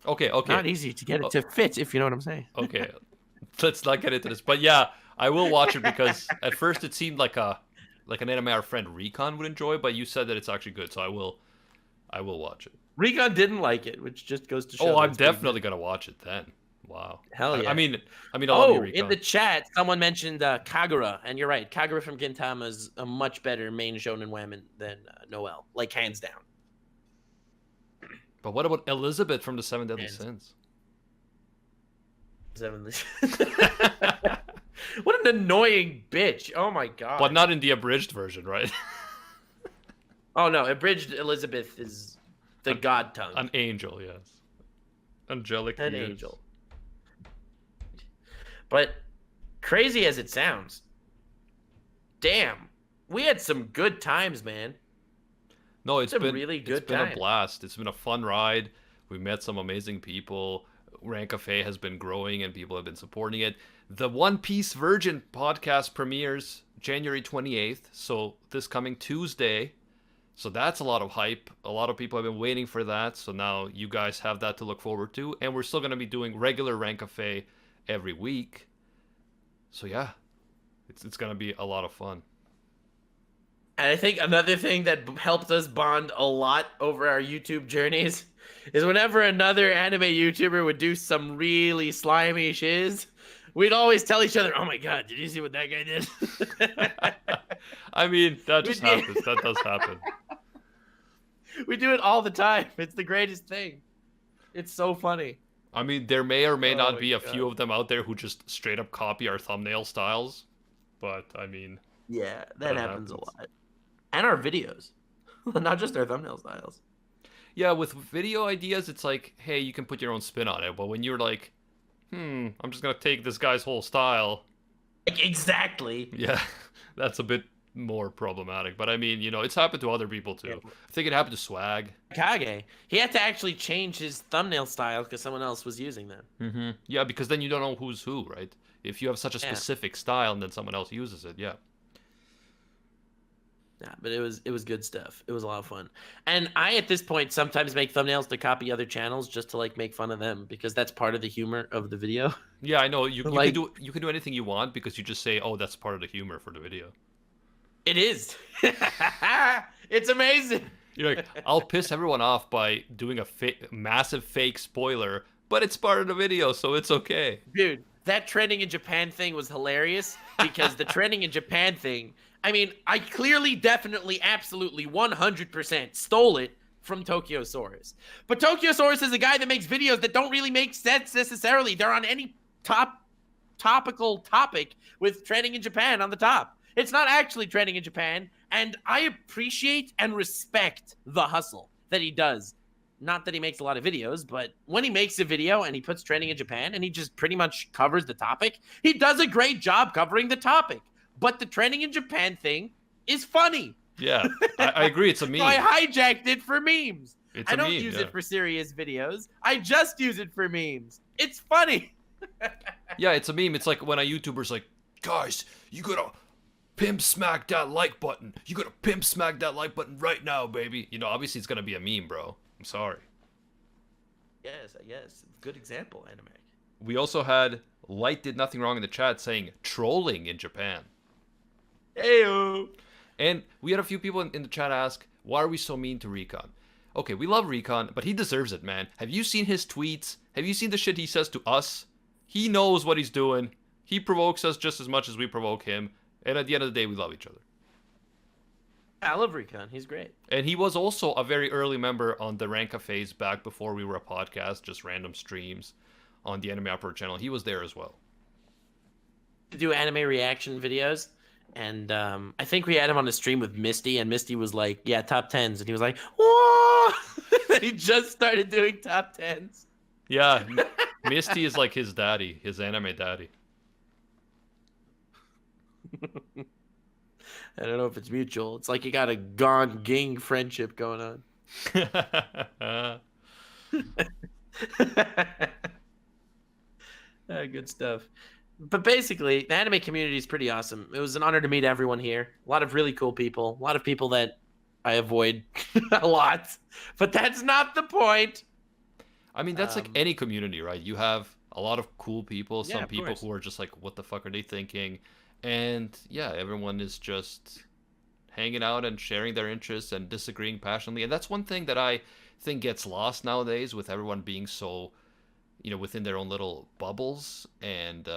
okay. not easy to get it to fit, if you know what I'm saying. Okay, let's not get into this. But yeah, I will watch it because at first it seemed like an anime our friend Recon would enjoy, but you said that it's actually good, so I will watch it. Recon didn't like it, which just goes to show. Oh, I'm definitely gonna watch it then. Wow. Hell yeah. I mean, I love you, Recon. In the chat, someone mentioned Kagura, and you're right. Kagura from Gintama is a much better main shonen woman than Noelle, like hands down. But what about Elizabeth from the Seven Deadly Sins? What an annoying bitch! Oh my god. But not in the abridged version, right? Oh no, abridged Elizabeth is the god tongue. An angel, yes. Angelic. An angel. But crazy as it sounds, damn, we had some good times, man. No, it's been really good. It's been a blast. It's been a fun ride. We met some amazing people. Rant Cafe has been growing, and people have been supporting it. The One Piece Virgin podcast premieres January 28th, so this coming Tuesday. So that's a lot of hype. A lot of people have been waiting for that. So now you guys have that to look forward to. And we're still going to be doing regular Rant Cafe every week. So yeah, it's going to be a lot of fun. And I think another thing that helped us bond a lot over our YouTube journeys is whenever another anime YouTuber would do some really slimy shiz, we'd always tell each other, oh my god, did you see what that guy did? I mean, that just happens. That does happen. We do it all the time. It's the greatest thing. It's so funny. I mean, there may or may not be a few of them out there who just straight up copy our thumbnail styles. But, I mean... Yeah, that happens a lot. And our videos. Not just our thumbnail styles. Yeah, with video ideas, it's like, hey, you can put your own spin on it. But when you're like, I'm just going to take this guy's whole style. Exactly. Yeah, that's a bit more problematic. But I mean, you know, it's happened to other people too. I think it happened to Swag. Kage. He had to actually change his thumbnail style because someone else was using them. Mm-hmm. Yeah, because then you don't know who's who, right? If you have such a specific style and then someone else uses it, yeah. Yeah, but it was good stuff. It was a lot of fun. And I at this point sometimes make thumbnails to copy other channels just to like make fun of them because that's part of the humor of the video. Yeah, I know. You Like you can do anything you want because you just say, "Oh, that's part of the humor for the video." it is. It's amazing. You're like, "I'll piss everyone off by doing a massive fake spoiler, but it's part of the video, so it's okay." Dude, that trending in Japan thing was hilarious because the trending in Japan thing, I mean, I clearly, definitely, absolutely, 100% stole it from Tokyosaurus. But Tokyosaurus is a guy that makes videos that don't really make sense necessarily. They're on any topical topic with trending in Japan on the top. It's not actually trending in Japan, and I appreciate and respect the hustle that he does. Not that he makes a lot of videos, but when he makes a video and he puts trending in Japan and he just pretty much covers the topic, he does a great job covering the topic. But the trending in Japan thing is funny. Yeah, I agree. It's a meme. So I hijacked it for memes. It's I a don't meme, use yeah. it for serious videos. I just use it for memes. It's funny. Yeah, it's a meme. It's like when a YouTuber's like, "Guys, you gotta pimp smack that like button. You gotta pimp smack that like button right now, baby." You know, obviously it's gonna be a meme, bro. I'm sorry. Yes, I guess. Good example, anime. We also had Light did nothing wrong in the chat saying trolling in Japan. Heyo. And we had a few people in the chat ask, why are we so mean to Recon? Okay, we love Recon, but he deserves it, man. Have you seen his tweets? Have you seen the shit he says to us? He knows what he's doing. He provokes us just as much as we provoke him. And at the end of the day, we love each other. I love Recon. He's great. And he was also a very early member on the Rank Cafes back before we were a podcast, just random streams on the AnimeUproar channel. He was there as well. Do anime reaction videos, and I think we had him on a stream with Misty, and Misty was like, "Yeah, top tens," and he was like, "Whoa!" He just started doing top tens. Yeah, Misty is like his daddy, his anime daddy. I don't know if it's mutual. It's like you got a gone gang friendship going on. Good stuff. But basically, the anime community is pretty awesome. It was an honor to meet everyone here. A lot of really cool people. A lot of people that I avoid a lot. But that's not the point. I mean, that's like any community, right? You have a lot of cool people, Yeah, some of people course. who are just like, what the fuck are they thinking? And yeah, everyone is just hanging out and sharing their interests and disagreeing passionately. And that's one thing that I think gets lost nowadays with everyone being so, you know, within their own little bubbles and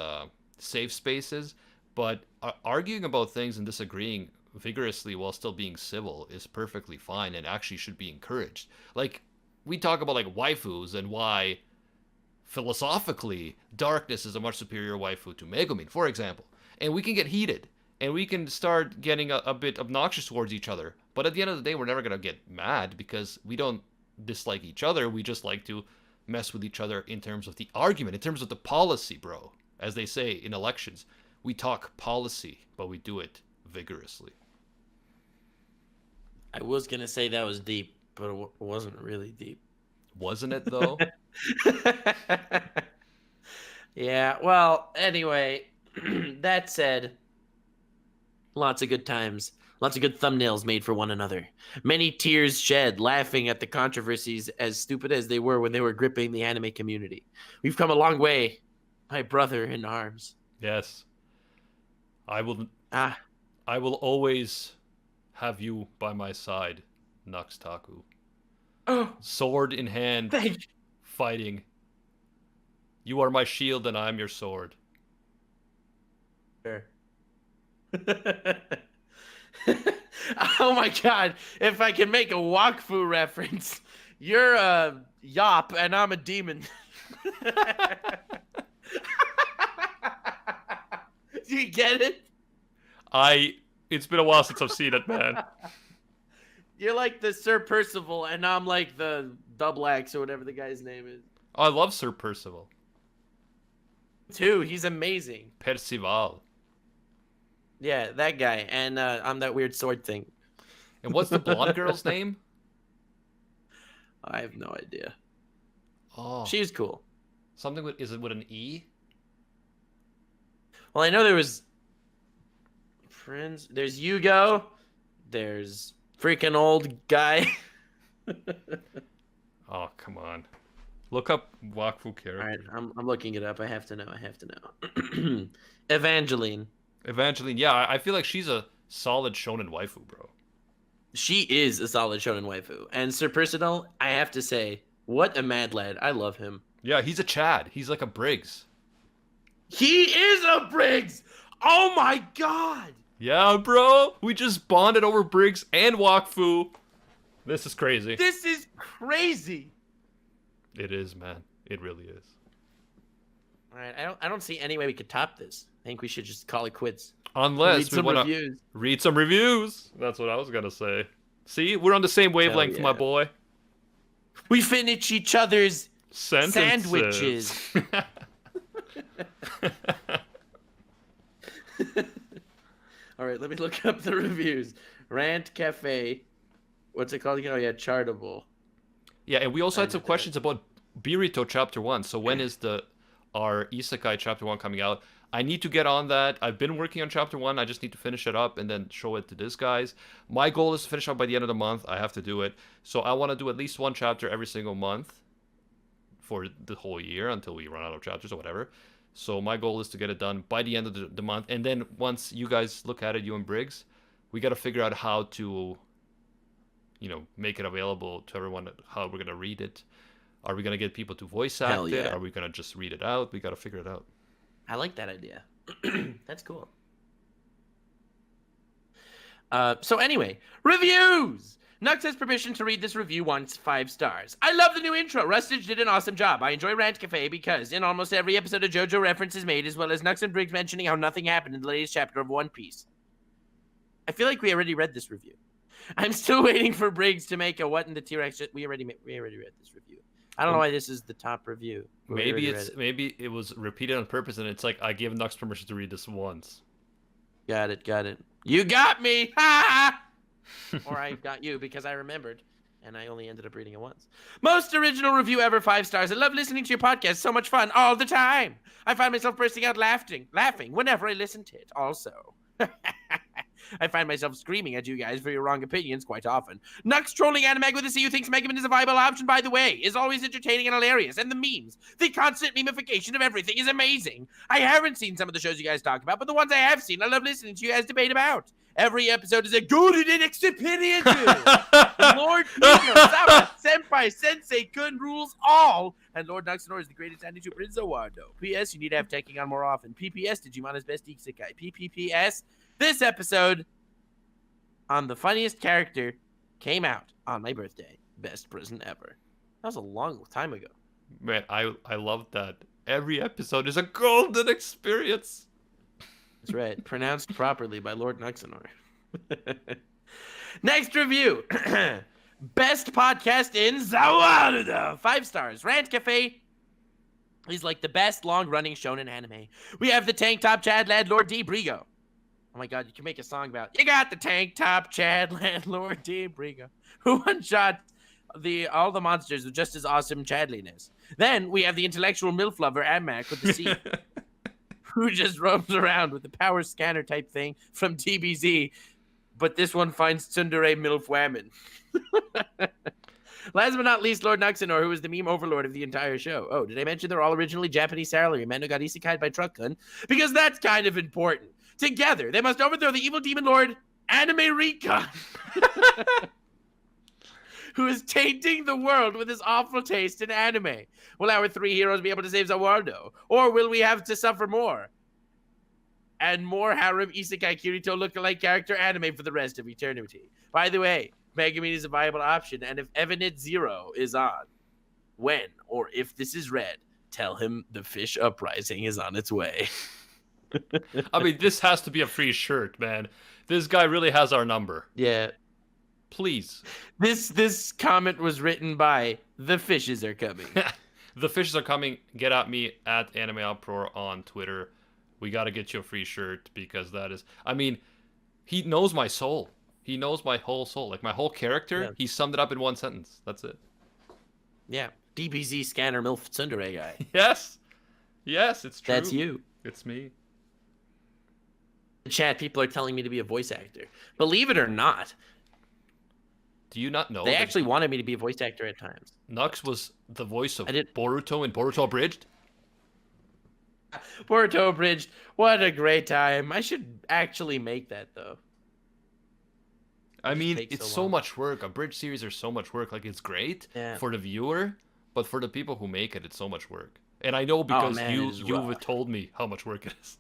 safe spaces. But arguing about things and disagreeing vigorously while still being civil is perfectly fine and actually should be encouraged. Like, we talk about like waifus and why philosophically Darkness is a much superior waifu to Megumin, for example. And we can get heated and we can start getting a bit obnoxious towards each other. But at the end of the day, we're never going to get mad because we don't dislike each other. We just like to mess with each other in terms of the argument, in terms of the policy, bro. As they say in elections, we talk policy, but we do it vigorously. I was going to say that was deep, but it wasn't really deep. Wasn't it, though? Yeah, well, anyway, that said, lots of good times. Lots of good thumbnails made for one another. Many tears shed laughing at the controversies as stupid as they were when they were gripping the anime community. We've come a long way, my brother in arms. Yes. I will Ah, always have you by my side, Nux Taku. oh, Sword in hand, thank you. fighting. You are my shield and I am your sword. Sure. Oh my god, if I can make a Wakfu reference, you're a Yop and I'm a demon. Do you get it? It's been a while since I've seen it, man. You're like the Sir Percival and I'm like the Double Axe or whatever the guy's name is. Oh, I love Sir Percival. Too, he's amazing. Percival. Yeah, that guy. And I'm that weird sword thing. And what's the blonde girl's name? I have no idea. Oh, She's cool. something with, is it with an E? Well, I know there was friends. There's Yugo, There's freaking old guy. Oh, come on. Look up Wakfu character. All right, I'm looking it up. I have to know. Evangeline. Evangeline, yeah, I feel like she's a solid shonen waifu, bro. She is a solid shonen waifu. And Sir Personal, I have to say, what a mad lad. I love him. Yeah, he's a Chad. He's like a Briggs. He is a Briggs! Oh my god! Yeah, bro. We just bonded over Briggs and Wakfu. This is crazy. This is crazy! It is, man. It really is. Alright, I don't see any way we could top this. I think we should just call it quits. Unless we want to reviews. read some reviews. That's what I was going to say. See, we're on the same wavelength, yeah. my boy. We finish each other's Sentences. sandwiches. Alright, let me look up the reviews. Rant Cafe. What's it called again? Oh yeah, Chartable. Yeah, and we also had some questions about Birito Chapter 1. So when is our Isekai Chapter 1 coming out? I need to get on that. I've been working on Chapter 1. I just need to finish it up and then show it to this guys. My goal is to finish up by the end of the month. I have to do it. So I want to do at least one chapter every single month for the whole year until we run out of chapters or whatever. So my goal is to get it done by the end of the month. And then once you guys look at it, you and Briggs, we got to figure out how to, make it available to everyone, how we're going to read it. Are we going to get people to voice act it? Are we going to just read it out? We got to figure it out. I like that idea. That's cool. So anyway, reviews! Nux has permission to read this review once 5 stars. I love the new intro. Rustage did an awesome job. I enjoy Rant Cafe because in almost every episode a JoJo reference is made, as well as Nux and Briggs mentioning how nothing happened in the latest chapter of One Piece. I feel like we already read this review. I'm still waiting for Briggs to make a What in the T-Rex. We already read this review. I don't know why this is the top review. Maybe it was repeated on purpose, and it's like I gave Nux permission to read this once. Got it. You got me! Ha! Or I got you because I remembered, and I only ended up reading it once. Most original review ever, 5 stars. I love listening to your podcast. So much fun all the time. I find myself bursting out laughing whenever I listen to it. Also, I find myself screaming at you guys for your wrong opinions quite often. Nux trolling Animag with a C who thinks Megaman is a viable option, by the way, is always entertaining and hilarious. And the memes, the constant memification of everything is amazing. I haven't seen some of the shows you guys talk about, but the ones I have seen, I love listening to you guys debate about. Every episode is a golden experience. Lord Nico, Sama, Senpai, Sensei, Kun rules all. And Lord Nuxenor is the greatest anti-super in Zawado. P.S. You need to have taking on more often. P.P.S. Digimon best isekai. P.P.P.S. This episode on the funniest character came out on my birthday. Best present ever. That was a long time ago. Man, I love that. Every episode is a golden experience. That's right. Pronounced properly by Lord Nuxenor. Next review. Best podcast in Zawada. 5 stars. Rant Cafe is like the best long-running shonen anime. We have the tank top Chad lad Lord D. Brigo. Oh my god, you can make a song about you got the tank top Chad lad Lord D. Brigo, who one-shot all the monsters with just as awesome Chadliness. Then we have the intellectual MILF lover Amac with the C. Who just roams around with the power scanner type thing from DBZ, but this one finds tsundere MILF women. Last but not least, Lord Nuxenor, who is the meme overlord of the entire show. Oh, did I mention they're all originally Japanese salarymen who got isekai'd by Truck-kun? Because that's kind of important. Together, they must overthrow the evil demon lord, Anime Recon, who is tainting the world with his awful taste in anime. Will our 3 heroes be able to save Zawardo? Or will we have to suffer more? And more harem isekai Kirito lookalike character anime for the rest of eternity. By the way, Megumin is a viable option, and if Evanid Zero is on, when or if this is read, tell him the Fish Uprising is on its way. I mean, this has to be a free shirt, man. This guy really has our number. Yeah. Please. This comment was written by The Fishes Are Coming. The Fishes Are Coming. Get at me at AnimeUproar on Twitter. We got to get you a free shirt because that is... I mean, he knows my soul. He knows my whole soul. Like, my whole character, yeah. He summed it up in one sentence. That's it. Yeah. DBZ scanner MILF tsundere guy. Yes. Yes, it's true. That's you. It's me. chat, people are telling me to be a voice actor. Believe it or not, Do you not know they that actually wanted me to be a voice actor at times. Nux was the voice of I did- Boruto in Boruto Abridged? Boruto Abridged, what a great time. I should actually make that, though. I mean, takes it's so so long. much work. Abridged series are so much work. Like, it's great Yeah. for the viewer, but for the people who make it, it's so much work. And I know because man, it is you've rough. told me how much work it is.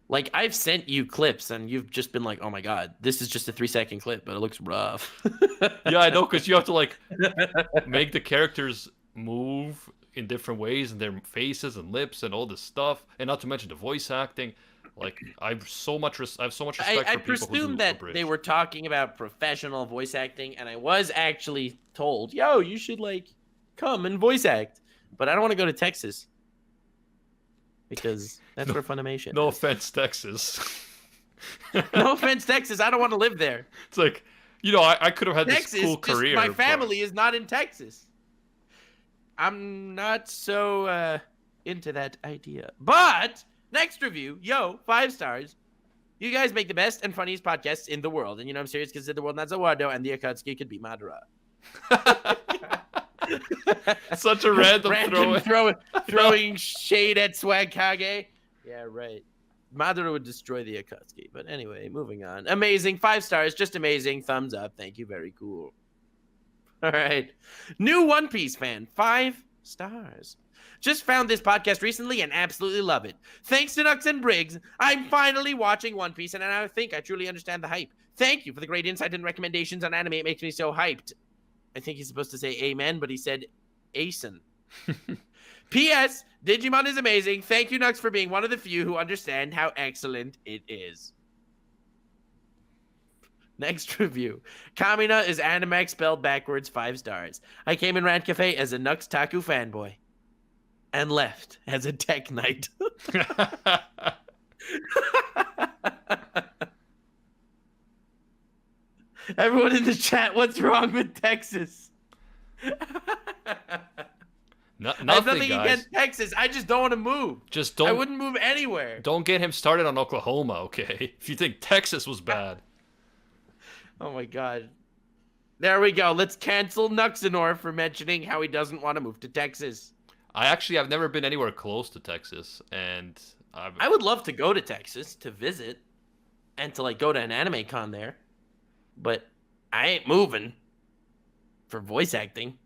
Like, I've sent you clips, and you've just been like, oh my god, this is just a 3-second clip, but it looks rough. Yeah, I know, because you have to, like, make the characters move in different ways, and their faces and lips and all this stuff, and not to mention the voice acting. Like, I have so much respect for I people who do presumed that Abridged. they were talking about professional voice acting, and I was actually told, yo, you should, like, come and voice act. But I don't want to go to Texas. Because that's where Funimation No is. offense, Texas. No offense, Texas. I don't want to live there. It's like, you know, I could have had Texas, this cool just career. my but- family is not in Texas. I'm not so into that idea. But next review, yo, 5 stars. You guys make the best and funniest podcasts in the world. And you know I'm serious because the world not Zawado and the Akatsuki could be Madara. Such a random throw. throwing shade at Swagkage. Yeah, right. Madara would destroy the Akatsuki. But anyway, moving on. Amazing. 5 stars. Just amazing. Thumbs up. Thank you. Very cool. All right. New One Piece fan. 5 stars. Just found this podcast recently and absolutely love it. Thanks to Nux and Briggs, I'm finally watching One Piece and I think I truly understand the hype. Thank you for the great insight and recommendations on anime. It makes me so hyped. I think he's supposed to say amen, but he said Asen. P.S. Digimon is amazing. Thank you, Nux, for being one of the few who understand how excellent it is. Next review. Kamina is Animax spelled backwards, 5 stars. I came in Rant Cafe as a Nux Taku fanboy. And left as a tech knight. Everyone in the chat, what's wrong with Texas? Nothing, I have nothing guys. against Texas. I just don't want to move. Just I don't. wouldn't move anywhere. Don't get him started on Oklahoma, okay? If you think Texas was bad. Oh my god. There we go. Let's cancel Nuxanor for mentioning how he doesn't want to move to Texas. I've never been anywhere close to Texas, and I would love to go to Texas to visit and to like go to an anime con there. But I ain't moving for voice acting.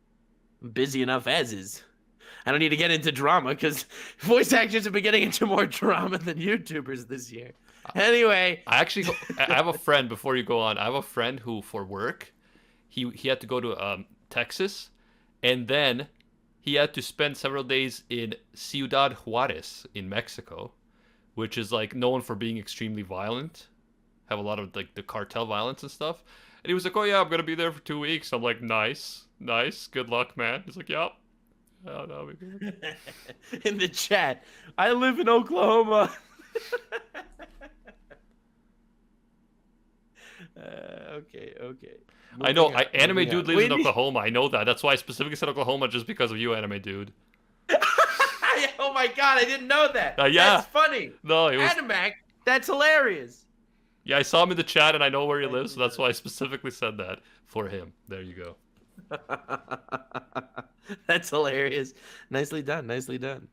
I'm busy enough as is. I don't need to get into drama because voice actors have been getting into more drama than YouTubers this year. Anyway, I have a friend. Before you go on, I have a friend who, for work, he had to go to Texas, and then he had to spend several days in Ciudad Juarez in Mexico, which is like known for being extremely violent, have a lot of like the cartel violence and stuff. And he was like, "Oh yeah, I'm gonna be there for 2 weeks." I'm like, "Nice, good luck, man." He's like, "Yep." Oh, no, in the chat, I live in Oklahoma. Okay. I know. Moving on, Anime moving Dude on. lives We in need- Oklahoma. I know that. That's why I specifically said Oklahoma, just because of you, Anime Dude. Oh my god, I didn't know that. Yeah. That's funny. No, it was. Animac, that's hilarious. Yeah, I saw him in the chat, and I know where he lives, so that's why I specifically said that for him. There you go. That's hilarious. Nicely done.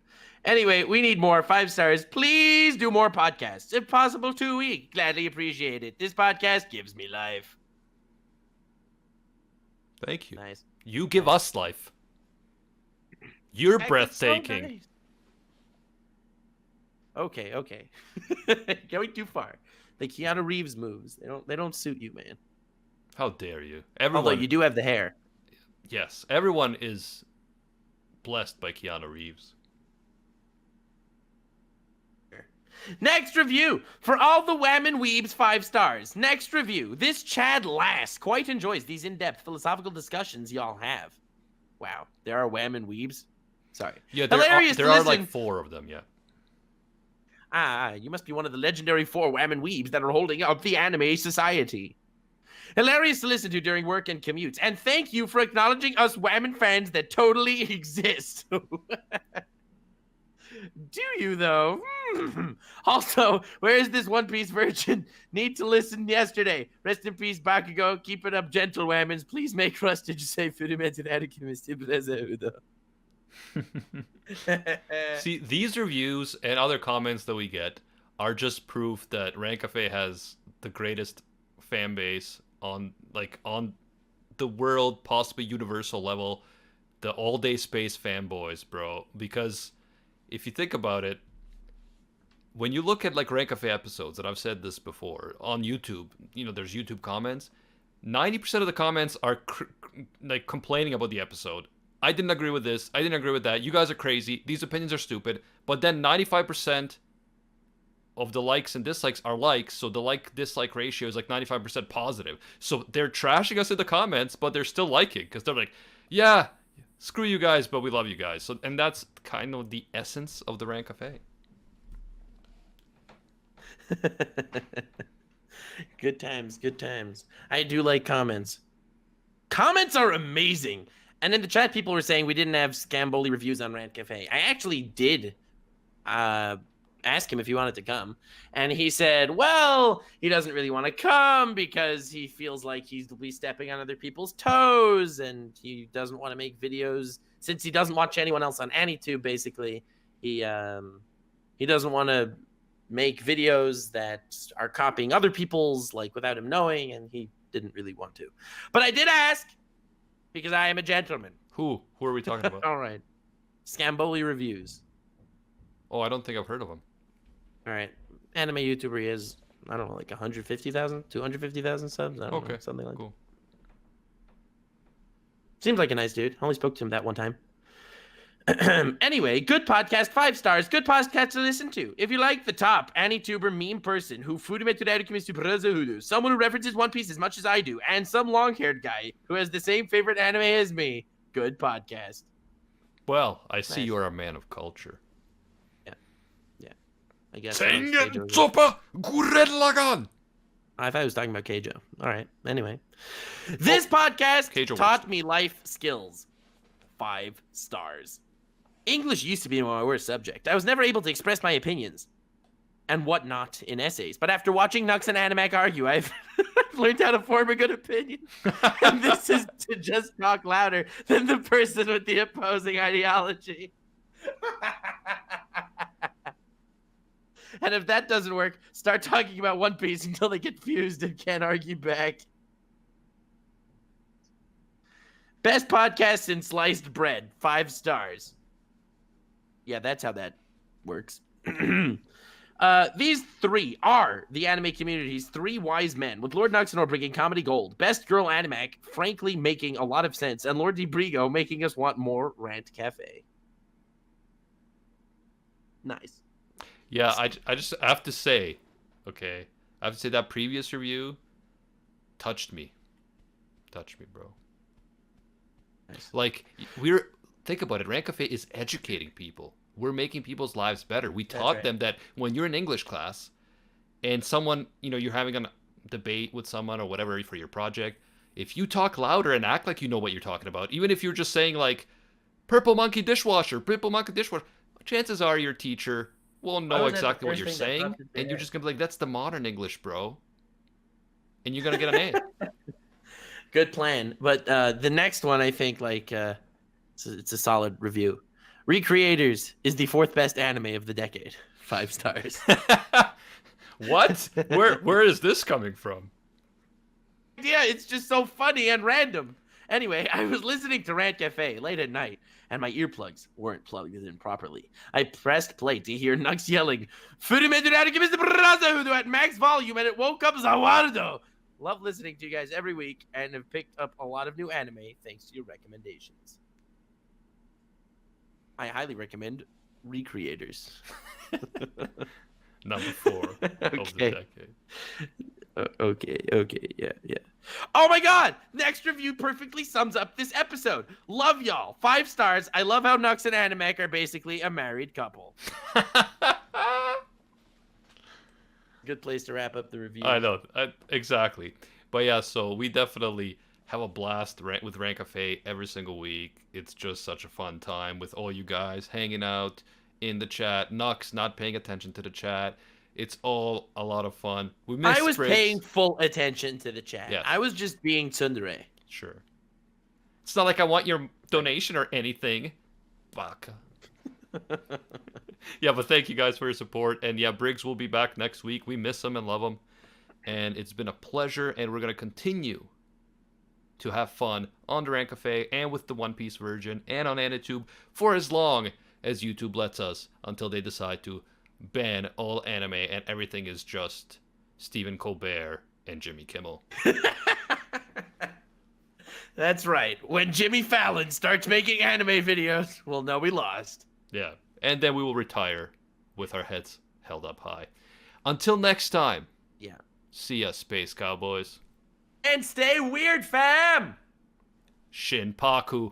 Anyway, we need more 5 stars. Please do more podcasts. If possible, 2 a week. Gladly appreciate it. This podcast gives me life. Thank you. Nice. You give us life. You're Heck, that's so breathtaking. nice. Okay. Going too far. The Keanu Reeves moves. They don't suit you, man. How dare you? Everyone. Although you do have the hair. Yes, everyone is blessed by Keanu Reeves. Next review. For all the wham and weebs, 5 stars. Next review. This Chad Lass quite enjoys these in-depth philosophical discussions y'all have. Wow. There are wham and weebs? Sorry. Yeah, Hilarious there to are listen. like 4 of them, yeah. You must be one of the legendary 4 wham and weebs that are holding up the anime society. Hilarious to listen to during work and commutes. And thank you for acknowledging us wham and fans that totally exist. Do you though? Also, where is this One Piece virgin? Need to listen yesterday. Rest in peace, Bakugo. Keep it up, gentle whammons. Please make Rustage say Furumetu Anakin. See, these reviews and other comments that we get are just proof that Rank Cafe has the greatest fan base on the world, possibly universal level, the all-day space fanboys, bro. Because if you think about it, when you look at like Rank Cafe episodes, and I've said this before on YouTube, there's YouTube comments. 90% of the comments are like complaining about the episode. I didn't agree with this. I didn't agree with that. You guys are crazy. These opinions are stupid. But then 95% of the likes and dislikes are likes, so the like-dislike ratio is like 95% positive. So they're trashing us in the comments, but they're still liking, because they're like, yeah, screw you guys, but we love you guys. So, and that's kind of the essence of the Rank Cafe. Good times, good times. I do like comments. Comments are amazing. And in the chat, people were saying we didn't have Scamboli reviews on Rant Cafe. I actually did ask him if he wanted to come. And he said, well, he doesn't really want to come because he feels like he's stepping on other people's toes. And he doesn't want to make videos. Since he doesn't watch anyone else on AniTube, basically, he doesn't want to make videos that are copying other people's, like, without him knowing. And he didn't really want to. But I did ask, because I am a gentleman. Who are we talking about? All right. Scamboli Reviews. Oh, I don't think I've heard of him. All right. Anime YouTuber, he has, I don't know, like 150,000, 250,000 subs? I don't know, something like cool. Seems like a nice dude. Only spoke to him that one time. Anyway, good podcast, 5 stars. Good podcast to listen to. If you like the top AniTuber meme person who someone who references One Piece as much as I do, and some long-haired guy who has the same favorite anime as me, good podcast. Well, I see you're a man of culture. Yeah. I guess. Sengen Choppa Gurren I thought I was talking about Keijo. All right. Anyway, this podcast Keijo taught me life skills. 5 stars. English used to be my worst subject. I was never able to express my opinions and whatnot in essays. But after watching Nux and Animac argue, I've learned how to form a good opinion. And this is to just talk louder than the person with the opposing ideology. And if that doesn't work, start talking about One Piece until they get fused and can't argue back. Best podcast since sliced bread. 5 stars. Yeah, that's how that works. These 3 are the anime community's 3 wise men, with Lord Nuxenor bringing comedy gold, Best Girl Animac frankly making a lot of sense, and Lord DeBrigo making us want more Rant Cafe. Nice. Yeah, I just have to say, okay, I have to say that previous review touched me. Touched me, bro. Nice. Like, think about it. Rant Cafe is educating people. We're making people's lives better. We taught them that when you're in English class and someone, you're having a debate with someone or whatever for your project, if you talk louder and act like you know what you're talking about, even if you're just saying like, purple monkey dishwasher, chances are your teacher will know exactly what you're saying, and you're just going to be like, that's the modern English, bro. And you're going to get an A. Good plan. But the next one, I think, it's a solid review. Recreators is the 4th best anime of the decade. 5 stars. What? Where is this coming from? Yeah, it's just so funny and random. Anyway, I was listening to Rant Cafe late at night, and my earplugs weren't plugged in properly. I pressed play to hear Nux yelling, at max volume, and it woke up Zawardo. Love listening to you guys every week, and have picked up a lot of new anime thanks to your recommendations. I highly recommend Recreators. Number 4 of the decade. Okay, yeah. Oh my god! Next review perfectly sums up this episode. Love y'all. 5 stars. I love how Nux and Animac are basically a married couple. Good place to wrap up the review. I know. Exactly. But yeah, so we definitely have a blast with Rank Cafe every single week. It's just such a fun time with all you guys hanging out in the chat, Nux not paying attention to the chat. It's all a lot of fun. We miss I was Briggs. paying full attention to the chat. Yes. I was just being tsundere. Sure. It's not like I want your donation or anything. Fuck. Yeah, but thank you guys for your support. And yeah, Briggs will be back next week. We miss him and love him. And it's been a pleasure. And we're going to continue to have fun on the Rant Cafe and with the One Piece version and on AnimeUproar for as long as YouTube lets us, until they decide to ban all anime and everything is just Stephen Colbert and Jimmy Kimmel. That's right. When Jimmy Fallon starts making anime videos, we'll know we lost. Yeah. And then we will retire with our heads held up high. Until next time. Yeah. See ya, Space Cowboys. And stay weird, fam! Shinpaku.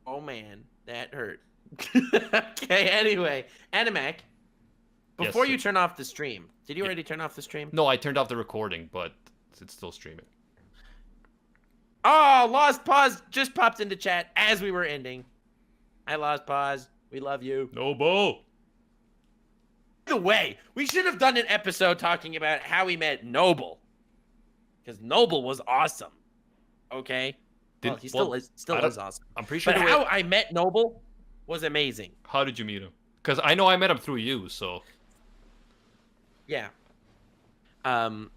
Oh man, that hurt. Okay, anyway. Animac, before Yes, you turn off the stream, did you already turn off the stream? No, I turned off the recording, but it's still streaming. Oh, Lost Pause just popped into chat as we were ending. Hi, Lost Pause. We love you. Noble. By the way, we should have done an episode talking about how we met Noble. Because Noble was awesome. Okay? Well, he still is awesome. I'm pretty sure. But how I met Noble was amazing. How did you meet him? Because I know I met him through you, so. Yeah.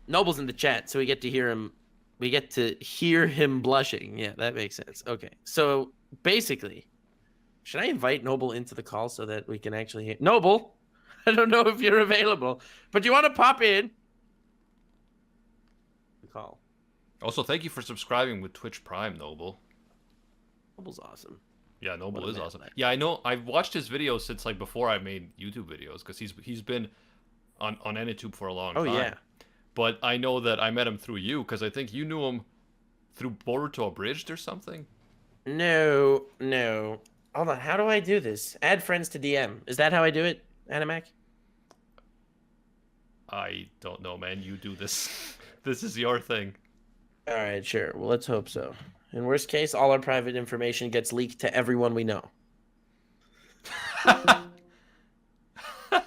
Noble's in the chat, so we get to hear him. We get to hear him blushing. Yeah, that makes sense. Okay. So basically, should I invite Noble into the call so that we can actually hear Noble? I don't know if you're available, but you want to pop in? The call. Also, thank you for subscribing with Twitch Prime, Noble. Noble's awesome. Yeah, Noble What a is man. awesome. Yeah, I know. I've watched his videos since like before I made YouTube videos, because he's been on AnimeUproar for a long time. Oh yeah. But I know that I met him through you, because I think you knew him through Boruto Abridged or something. No. Hold on. How do I do this? Add friends to DM. Is that how I do it, Animac? I don't know, man. You do this. This is your thing. All right, sure. Well, let's hope so. In worst case, all our private information gets leaked to everyone we know.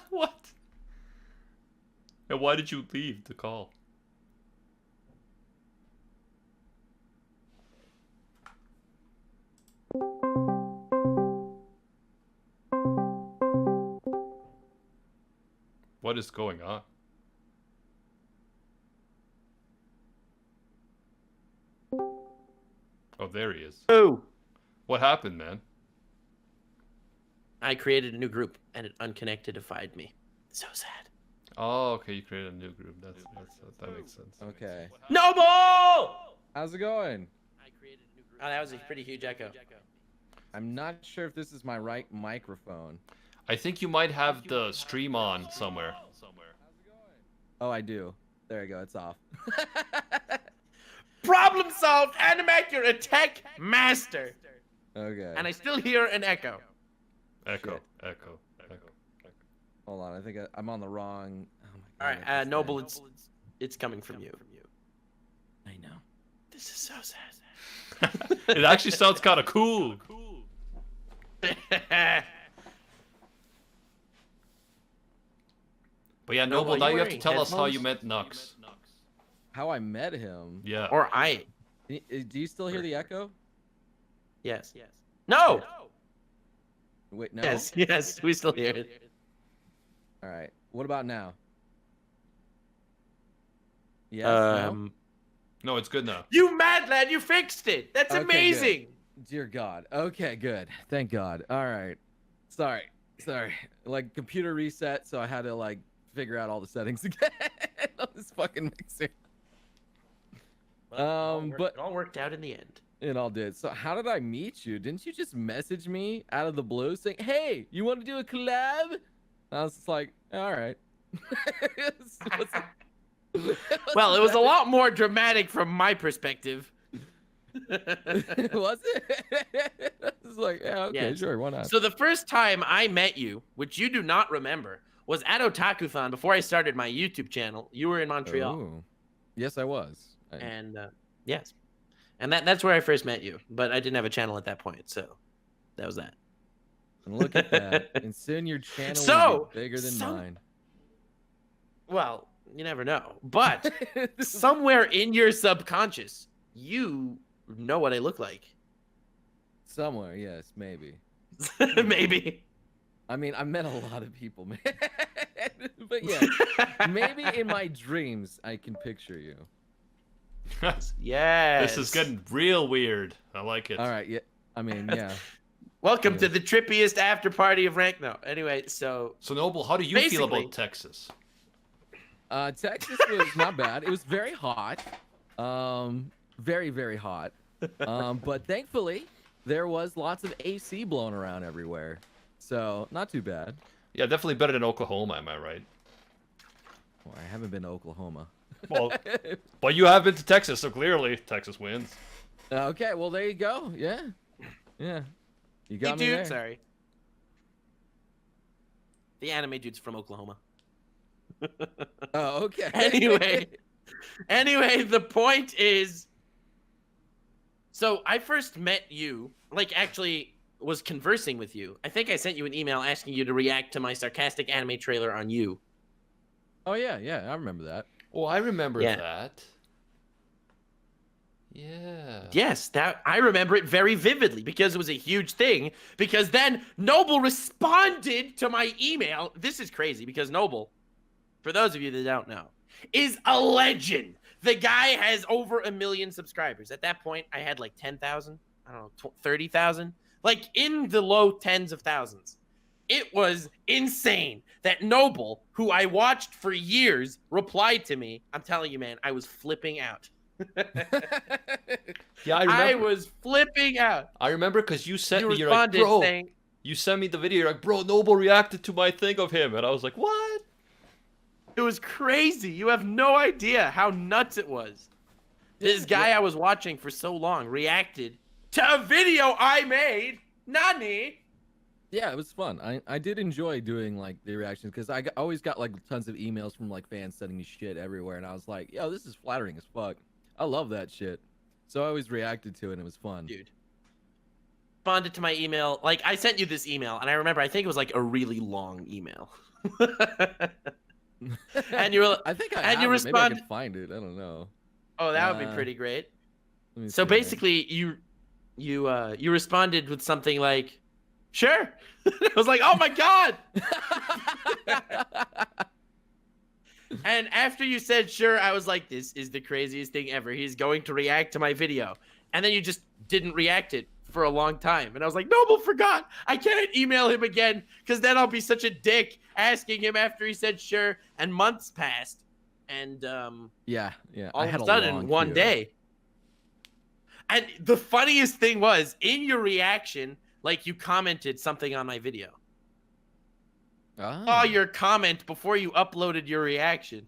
What? And why did you leave the call? What is going on? Oh, there he is. Oh! What happened, man? I created a new group, and it unconnectidified me. So sad. Oh, okay, you created a new group. That makes sense. Okay. Noble! How's it going? I created a new group. Oh, that was a pretty huge echo. I'm not sure if this is my right microphone. I think you might have the stream on somewhere. Oh, I do. There you go. It's off. Problem solved! Animac, you're a tech master! Okay. And I still hear an echo. Echo. Shit. Hold on. I think I'm on the wrong. Oh my All God, right, Noble, it's coming from you. I know. This is so sad. It actually sounds kind of cool. But yeah, Noble, Noble, now you you have to wearing tell us how headphones? you met Nux. How I met him. Yeah. Or I. Do you still hear the echo? Yes. No! Wait, no. Yes, we still hear it. All right. What about now? Yes. No? No, it's good now. You mad lad, you fixed it! That's Okay, amazing! Dear God. Okay, good. Thank God. All right. Sorry. Like computer reset, so I had to like figure out all the settings again on this fucking mixer. But it all worked out in the end. it all did. So how did I meet you? Didn't you just message me out of the blue saying, "Hey, you want to do a collab?" I was just like, "All right." Well, it was a lot more dramatic from my perspective. Was it? I was like, yeah, okay, Yes. sure, why not? So the first time I met you, which you do not remember, was at Otakuthon before I started my YouTube channel. You were in Montreal. Ooh. Yes, I was. And yes. And that's where I first met you. But I didn't have a channel at that point, so that was that. And look at that. And soon your channel So, will be bigger than some- mine. Well, you never know. But somewhere in your subconscious, you know what I look like. Somewhere, yes, maybe. Maybe. I mean, I met a lot of people, man. But yeah, maybe in my dreams I can picture you. Yes. This is getting real weird. I like it. All right, yeah. I mean, yeah. Welcome to Yeah. the trippiest after party of rank. No, anyway, so So Noble, how do you feel Basically- about Texas? Texas was not bad. It was very hot. Very, very hot. But thankfully, there was lots of AC blowing around everywhere. So, not too bad. Yeah, definitely better than Oklahoma, am I right? Well, I haven't been to Oklahoma. Well, but you have been to Texas, so clearly Texas wins. Okay, well, there you go. Yeah. Yeah. You hey, got me dude, there. sorry. The anime dude's from Oklahoma. Oh, okay. Anyway, the point is, so I first met you, like actually was conversing with you. I think I sent you an email asking you to react to my sarcastic anime trailer on you. Oh, yeah, yeah. I remember that. Oh, I remember Yeah. that. Yeah. Yes, that I remember it very vividly because it was a huge thing. Because then Noble responded to my email. This is crazy because Noble, for those of you that don't know, is a legend. The guy has over 1 million subscribers. At that point, I had like 10,000. I don't know, 30,000. Like in the low tens of thousands. It was insane that Noble, who I watched for years, replied to me. I'm telling you, man, I was flipping out. Yeah, I remember. I was flipping out. I remember because you sent You me. You're like, responded bro. saying, You sent me the video. You're like, bro, Noble reacted to my thing of him, and I was like, what? it was crazy. You have no idea how nuts it was. This guy I was watching for so long reacted to a video I made. Nani? Yeah, it was fun. I did enjoy doing like the reactions because always got like tons of emails from like fans sending me shit everywhere, and I was like, yo, this is flattering as fuck. I love that shit. So I always reacted to it, and it was fun. Dude. Responded to my email. Like, I sent you this email, and I remember, I think it was like a really long email. And you were, I think I and have you it. Maybe I responded- can find it. I don't know. oh, that would be Uh, pretty great. Let me So see here. basically, you responded with something like, sure. I was like, oh my God. And after you said sure, I was like, this is the craziest thing ever. He's going to react to my video. And then you just didn't react it for a long time. And I was like, Noble forgot. I can't email him again because then I'll be such a dick asking him after he said sure. And months passed. And yeah. all I of had a sudden, long one queue. day. And the funniest thing was, in your reaction, like you commented something on my video. Saw your comment before you uploaded your reaction.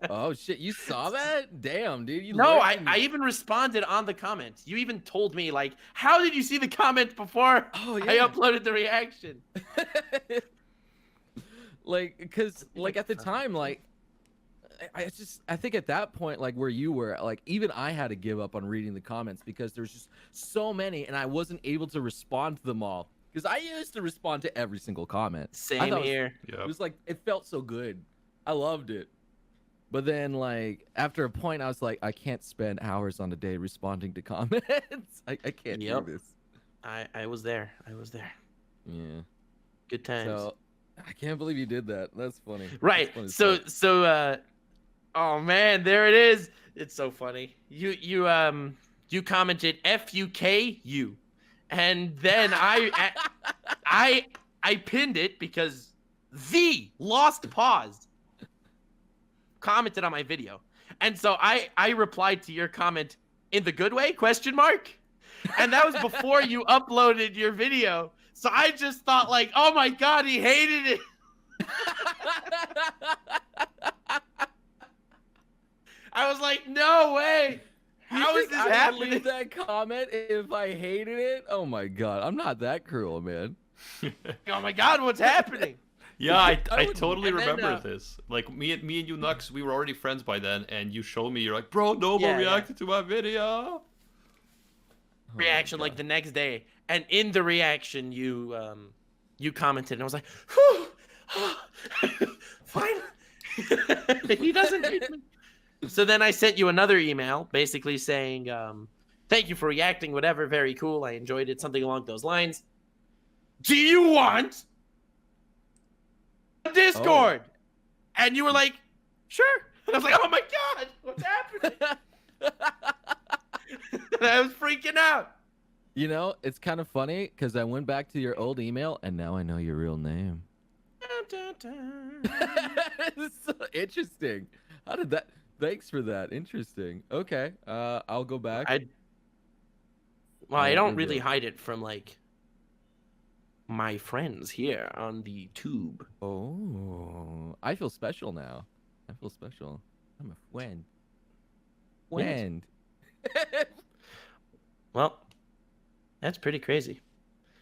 Oh shit! You saw that? Damn, dude. You No, lurking. I even responded on the comment. You even told me, like, how did you see the comment before Oh I yeah. uploaded the reaction? Like, cause like at the time, like, I think at that point, like where you were, like even I had to give up on reading the comments because there's just so many, and I wasn't able to respond to them all. Because I used to respond to every single comment. I Same thought it was- here. It was like it felt so good. I loved it. But then like after a point I was like, I can't spend hours on a day responding to comments. I can't Yep. do this. I was there. I was there. Yeah. Good times. So I can't believe you did that. That's funny. That's Right. funny as So fuck. oh man, there it is. It's so funny. You commented FUKU. And then I pinned it because the Lost Pause commented on my video. And so I replied to your comment in the good way, question mark. And that was before you uploaded your video. So I just thought like, oh my God, he hated it. I was like, no way. How is this I would happening? leave that comment if I hated it? Oh my god, I'm not that cruel, man. Oh my God, what's happening? Yeah, I wouldn't- totally and then, remember this. Like me and you, Nux, we were already friends by then, and you showed me. You're like, bro, Noble Yeah, yeah. reacted to my video. Oh my Reaction like God. the next day. And in the reaction, you commented, and I was like, whew, fine. He doesn't hate me. So then I sent you another email basically saying, thank you for reacting, whatever, very cool. I enjoyed it, something along those lines. Do you want a Discord? Oh. And you were like, sure. And I was like, oh my God, what's happening? And I was freaking out. You know, it's kind of funny because I went back to your old email and now I know your real name. It's so interesting. How did that? Thanks for that. Interesting. Okay. I'll go back. I don't really hide it from like my friends here on the tube. Oh, I feel special now. I feel special. I'm a friend. Friend. Well, that's pretty crazy.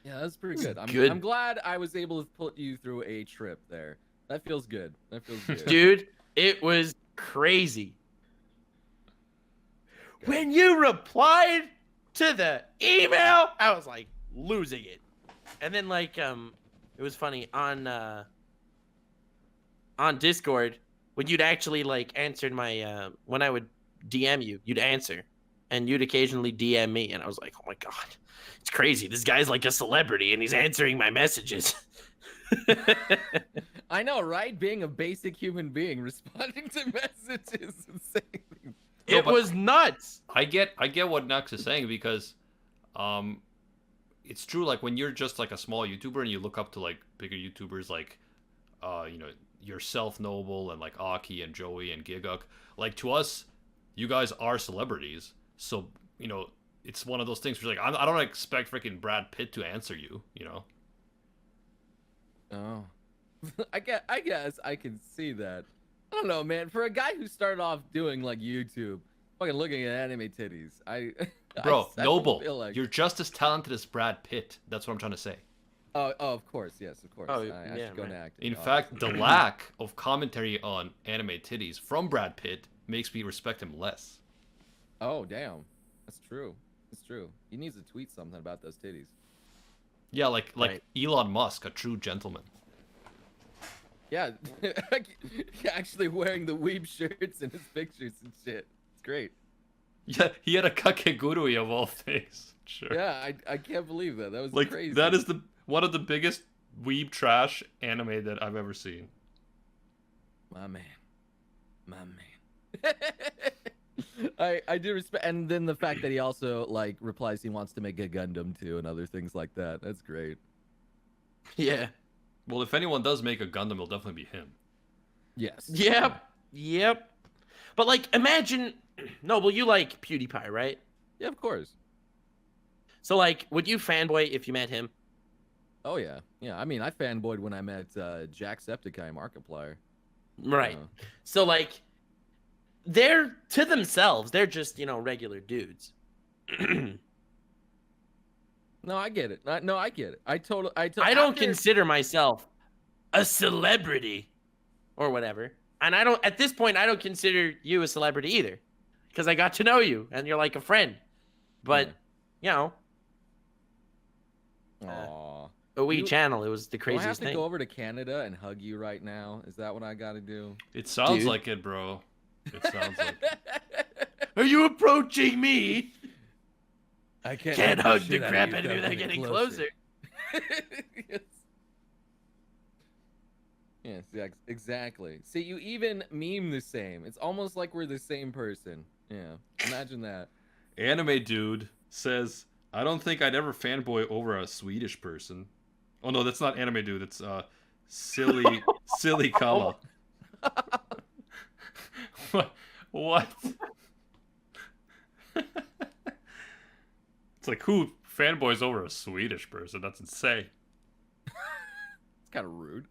Yeah, that's pretty good. I'm glad I was able to put you through a trip there. That feels good. That feels good. Dude, it was crazy. When you replied to the email, I was like losing it. And then like it was funny on Discord when you'd actually like answered my when I would DM you, you'd answer. And you'd occasionally DM me, and I was like, oh my God, it's crazy. This guy's like a celebrity, and he's answering my messages. I know, right? Being a basic human being, responding to messages and saying things. It was nuts. I get what Nux is saying because it's true, like when you're just like a small YouTuber and you look up to like bigger YouTubers like you know, yourself, Noble, and like Aki and Joey and Giguk, like to us, you guys are celebrities. So, you know, it's one of those things where like I don't expect freaking Brad Pitt to answer you, you know. Oh. I guess I can see that. I don't know, man. For a guy who started off doing like YouTube, fucking looking at anime titties, Bro, Noble, like... you're just as talented as Brad Pitt. That's what I'm trying to say. Oh, of course, yes, of course. Oh, I should go into acting. In fact, the lack of commentary on anime titties from Brad Pitt makes me respect him less. Oh, damn. That's true. That's true. He needs to tweet something about those titties. Yeah, like Elon Musk, a true gentleman. Yeah, actually wearing the weeb shirts in his pictures and shit. It's great. Yeah, he had a kakegurui of all things. Sure. Yeah, I can't believe that. That was like, crazy. That is one of the biggest weeb trash anime that I've ever seen. My man. I do respect, and then the fact that he also like replies he wants to make a Gundam too and other things like that. That's great. Yeah. Well, if anyone does make a Gundam, it'll definitely be him. Yes. Yep. But like, imagine, Noble, you like PewDiePie, right? Yeah, of course. So like, would you fanboy if you met him? Oh yeah. I mean, I fanboyed when I met Jacksepticeye, Markiplier. Right. So like, they're to themselves, they're just, you know, regular dudes. No, I get it. No, I get it. I don't consider myself a celebrity or whatever. And at this point, I don't consider you a celebrity either. Because I got to know you and you're like a friend. But, you know. Aww. A wee channel, it was the craziest thing. Do I have to go over to Canada and hug you right now? Is that what I gotta do? It sounds like it, bro. It sounds like it. Are you approaching me? I can't hug the crap out of you without getting closer. Yes, exactly. See, you even meme the same. It's almost like we're the same person. Yeah, imagine that. Anime Dude says, I don't think I'd ever fanboy over a Swedish person. Oh no, that's not Anime Dude. It's silly Kala. What? It's like, who fanboys over a Swedish person? That's insane. It's kind of rude.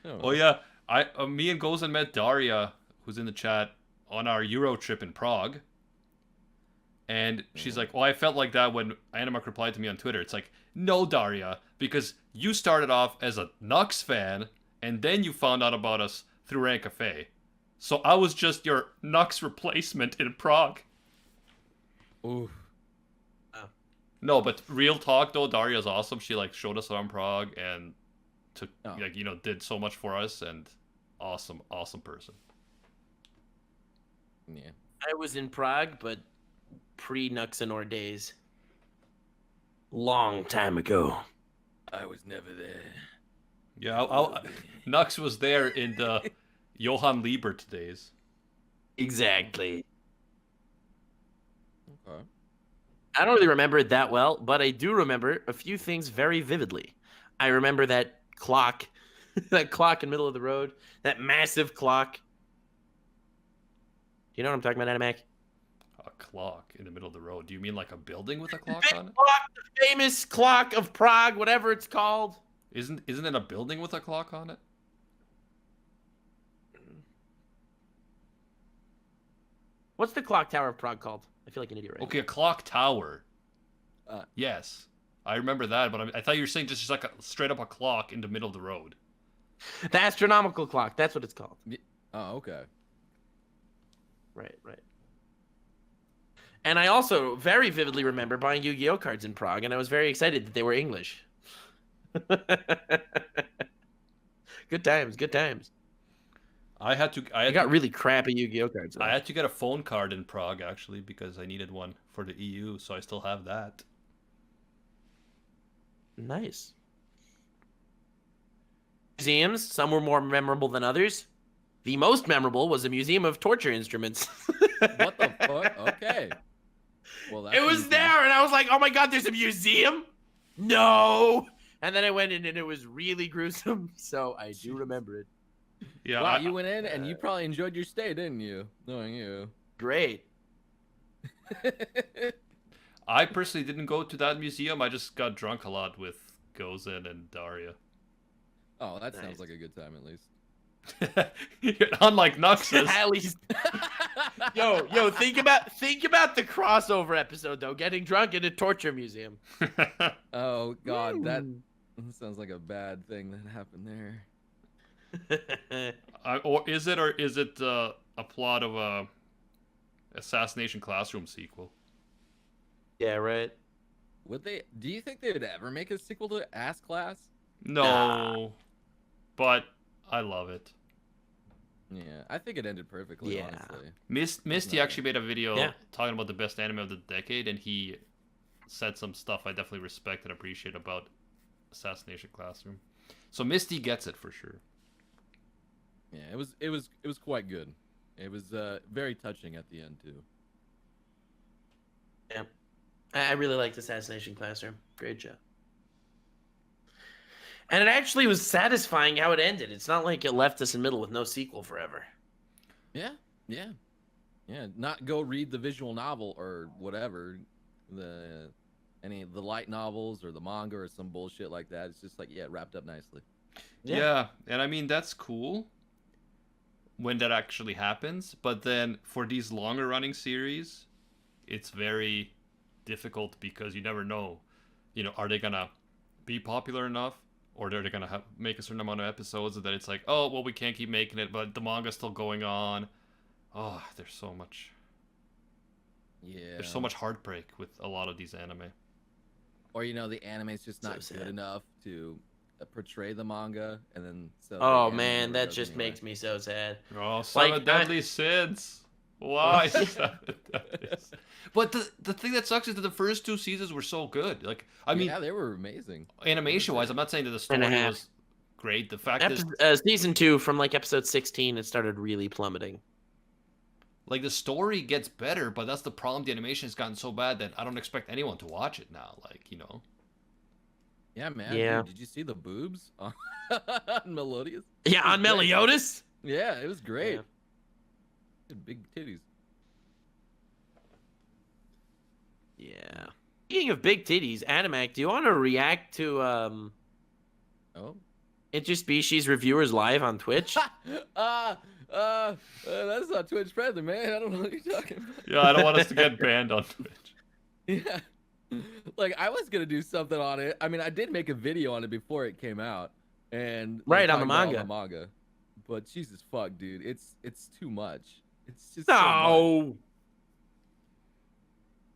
Oh yeah, me and Gozen met Daria, who's in the chat, on our Euro trip in Prague. And she's like, well, I felt like that when Animark replied to me on Twitter. It's like, no, Daria, because you started off as a Nux fan, and then you found out about us through Rant Cafe. So I was just your Nux replacement in Prague. Oof. No, but real talk though, Daria's awesome. She like showed us around Prague and took like did so much for us, and awesome person. Yeah. I was in Prague, but pre-Nuxanor days. Long time ago. I was never there. Yeah, Nux was there in the Johann Liebert days. Exactly. Okay. I don't really remember it that well, but I do remember a few things very vividly. I remember that clock, that clock in the middle of the road, that massive clock. Do you know what I'm talking about, Animac? A clock in the middle of the road. Do you mean like a building with a clock Big on it? clock, the famous clock of Prague, whatever it's called. Isn't it a building with a clock on it? What's the clock tower of Prague called? I feel like an idiot right Okay, a clock tower. Uh, Yes, I remember that, but I thought you were saying just like straight up a clock in the middle of the road. now. The astronomical clock. That's what it's called. Oh, okay. Right. And I also very vividly remember buying Yu-Gi-Oh cards in Prague, and I was very excited that they were English. Good times. I I got really crappy Yu-Gi-Oh cards. I had to get a phone card in Prague actually because I needed one for the EU, so I still have that. Nice. Museums, some were more memorable than others. The most memorable was a museum of torture instruments. What the fuck? Okay. Well, that's It was easy. there, and I was like, "Oh my god, there's a museum!" No. And then I went in, and it was really gruesome. So I do remember it. Yeah, Wow, you went in and you probably enjoyed your stay, didn't you? Knowing you. Great. I personally didn't go to that museum. I just got drunk a lot with Gozen and Daria. Oh, that Nice. sounds like a good time at least. Unlike Nuxus. At least. Yo, think about the crossover episode though. Getting drunk in a torture museum. Oh god, that sounds like a bad thing that happened there. Or is it a plot of a Assassination Classroom sequel? Yeah, right. Would they? Do you think they would ever make a sequel to Ass Class? No, but I love it. Yeah, I think it ended perfectly. Yeah. Honestly. Misty No. actually made a video Yeah. talking about the best anime of the decade, and he said some stuff I definitely respect and appreciate about Assassination Classroom. So Misty gets it for sure. Yeah, it was quite good. It was very touching at the end too. Yeah. I really liked Assassination Classroom. Great job. And it actually was satisfying how it ended. It's not like it left us in the middle with no sequel forever. Yeah. Not go read the visual novel or whatever, any of the light novels or the manga or some bullshit like that. It's just like it wrapped up nicely. Yeah, and I mean that's cool when that actually happens, but then for these longer running series, it's very difficult because you never know, are they gonna be popular enough, or are they gonna make a certain amount of episodes that it's like, oh well, we can't keep making it, but the manga's still going on. Oh, there's so much heartbreak with a lot of these anime. Or the anime's just not So good sad. enough to portray the manga, and then so. Oh the anime man, never that goes just anywhere. makes me so sad. Oh, Seven Deadly Sins. Why? Seven Deadly Sins? But the thing that sucks is that the first two seasons were so good. Like, I mean, yeah, they were amazing. animation-wise, I'm not saying that the story And a half. was great. The fact is, Season 2, from like episode 16, it started really plummeting. like, the story gets better, but that's the problem. The animation has gotten so bad that I don't expect anyone to watch it now. Like, Yeah, man. Yeah. Dude, did you see the boobs on Melodious? Yeah, on Meliodas? Yeah, it was great. Yeah. Dude, big titties. Yeah. Speaking of big titties, Animac, do you want to react to Oh. interspecies reviewers live on Twitch? That's not Twitch friendly, man. I don't know what you're talking about. yeah, I don't want us to get banned on Twitch. Yeah. Like, I was gonna do something on it. I mean, I did make a video on it before it came out, and Right, on the talking manga. about the manga. But Jesus fuck, dude, it's too much. It's just so much. No.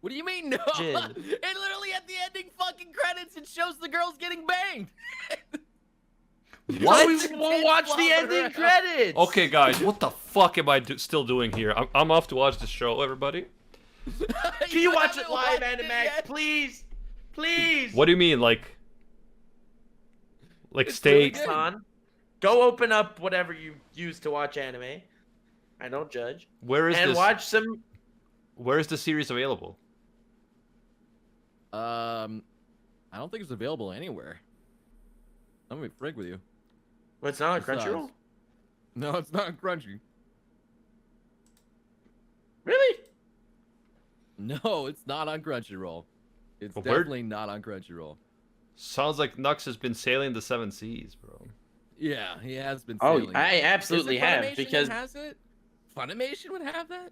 What do you mean no? Jin. It literally at the ending fucking credits it shows the girls getting banged. What? We won't watch the ending credits. Okay, guys, what the fuck am I still doing here? I'm off to watch the show, everybody. Can you watch it haven't live, watched it Animax? yet? Please, please. What do you mean, like It's stay? really good. Son, go open up whatever you use to watch anime. I don't judge. Where is And this? watch some. Where is the series available? I don't think it's available anywhere. I'm gonna be frank with you. What's not on Besides. Crunchyroll? No, it's not Crunchy. Really? No, it's not on Crunchyroll. It's But where- definitely not on Crunchyroll. Sounds like Nux has been sailing the seven seas, bro. Yeah, he has been. Oh, sailing. I Is it absolutely have Funimation because that has it. Funimation would have that.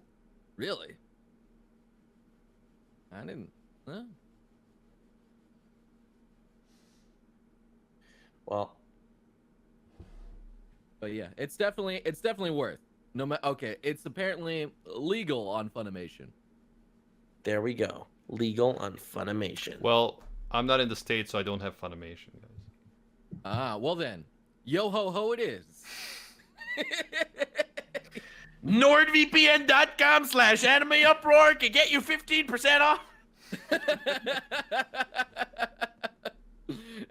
Really? I didn't. Huh? well, But yeah, it's definitely worth. No matter. Okay, it's apparently legal on Funimation. there we go. Legal on Funimation. Well, I'm not in the States, so I don't have Funimation, guys. Ah, well then, yo ho ho, it is. NordVPN.com/AnimeUproar can get you 15% off.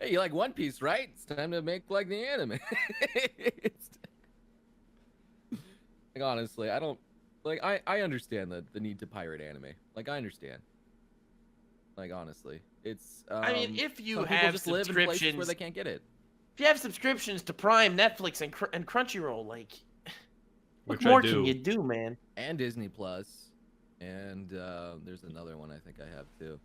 Hey, you like One Piece, right? It's time to make like the anime. Like honestly, I don't like. I understand the need to pirate anime. Like I understand. Like honestly, it's. I mean, if you some people have just live in places where subscriptions, they can't get it. if you have subscriptions to Prime, Netflix, and Crunchyroll, like, what Which I more do. can you do, man? And Disney Plus, and there's another one I think I have too.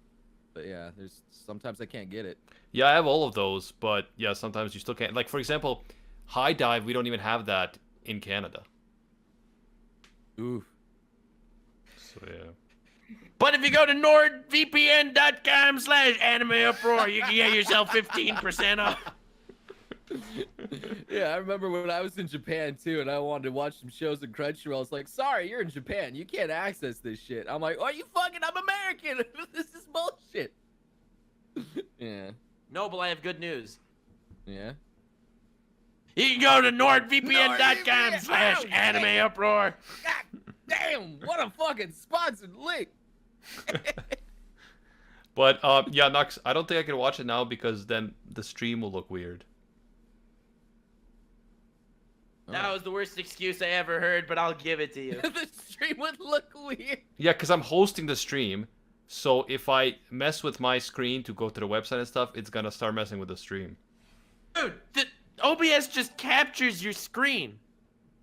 But yeah, there's sometimes I can't get it. Yeah, I have all of those, but yeah, sometimes you still can't. Like, for example, High Dive, we don't even have that in Canada. Oof. So yeah. But if you go to NordVPN.com/AnimeUproar, you can get yourself 15% off. Yeah, I remember when I was in Japan too, and I wanted to watch some shows in Crunchyroll. It's like, sorry, you're in Japan, you can't access this shit. I'm like, are you fucking? I'm American. This is bullshit. Yeah, Noble, I have good news. yeah. You can go to NordVPN.com/AnimeUproar. God damn, what a fucking sponsored link. But yeah, Nux, I don't think I can watch it now because then the stream will look weird. That was the worst excuse I ever heard, but I'll give it to you. The stream would look weird. Yeah, because I'm hosting the stream, so if I mess with my screen to go to the website and stuff, it's gonna start messing with the stream. Dude, the OBS just captures your screen.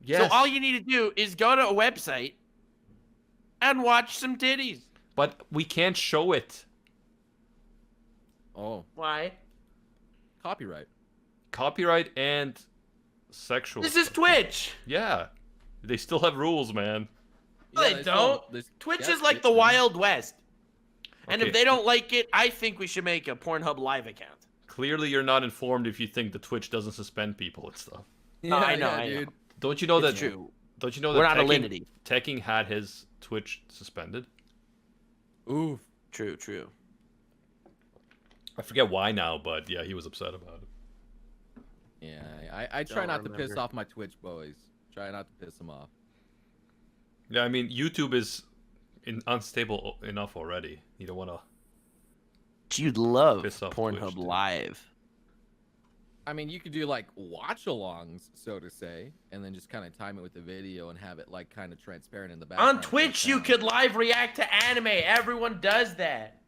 Yes. So all you need to do is go to a website and watch some titties. But we can't show it. Oh, Why? copyright. Copyright and sexual. This is Twitch. Yeah. They still have rules, man. No, they don't. Twitch is like the Wild West. And Okay. if they don't like it, I think we should make a Pornhub Live account. Clearly, you're not informed if you think the Twitch doesn't suspend people and stuff. Yeah, I know, yeah, I know. dude. Don't you know It's that? true. Don't you know We're that not a Linity. Tekking had his Twitch suspended? Oof. True, true. I forget why now, but yeah, he was upset about it. Yeah, I try Don't not to piss remember. off my Twitch boys. Try not to piss them off. Yeah, I mean, YouTube is unstable enough already. You don't want to. You'd love Piss off Pornhub Twitch, dude. Live. I mean, you could do like watch-alongs, so to say, and then just kind of time it with the video and have it like kind of transparent in the background. On for Twitch, the you sound. could live react to anime. Everyone does that.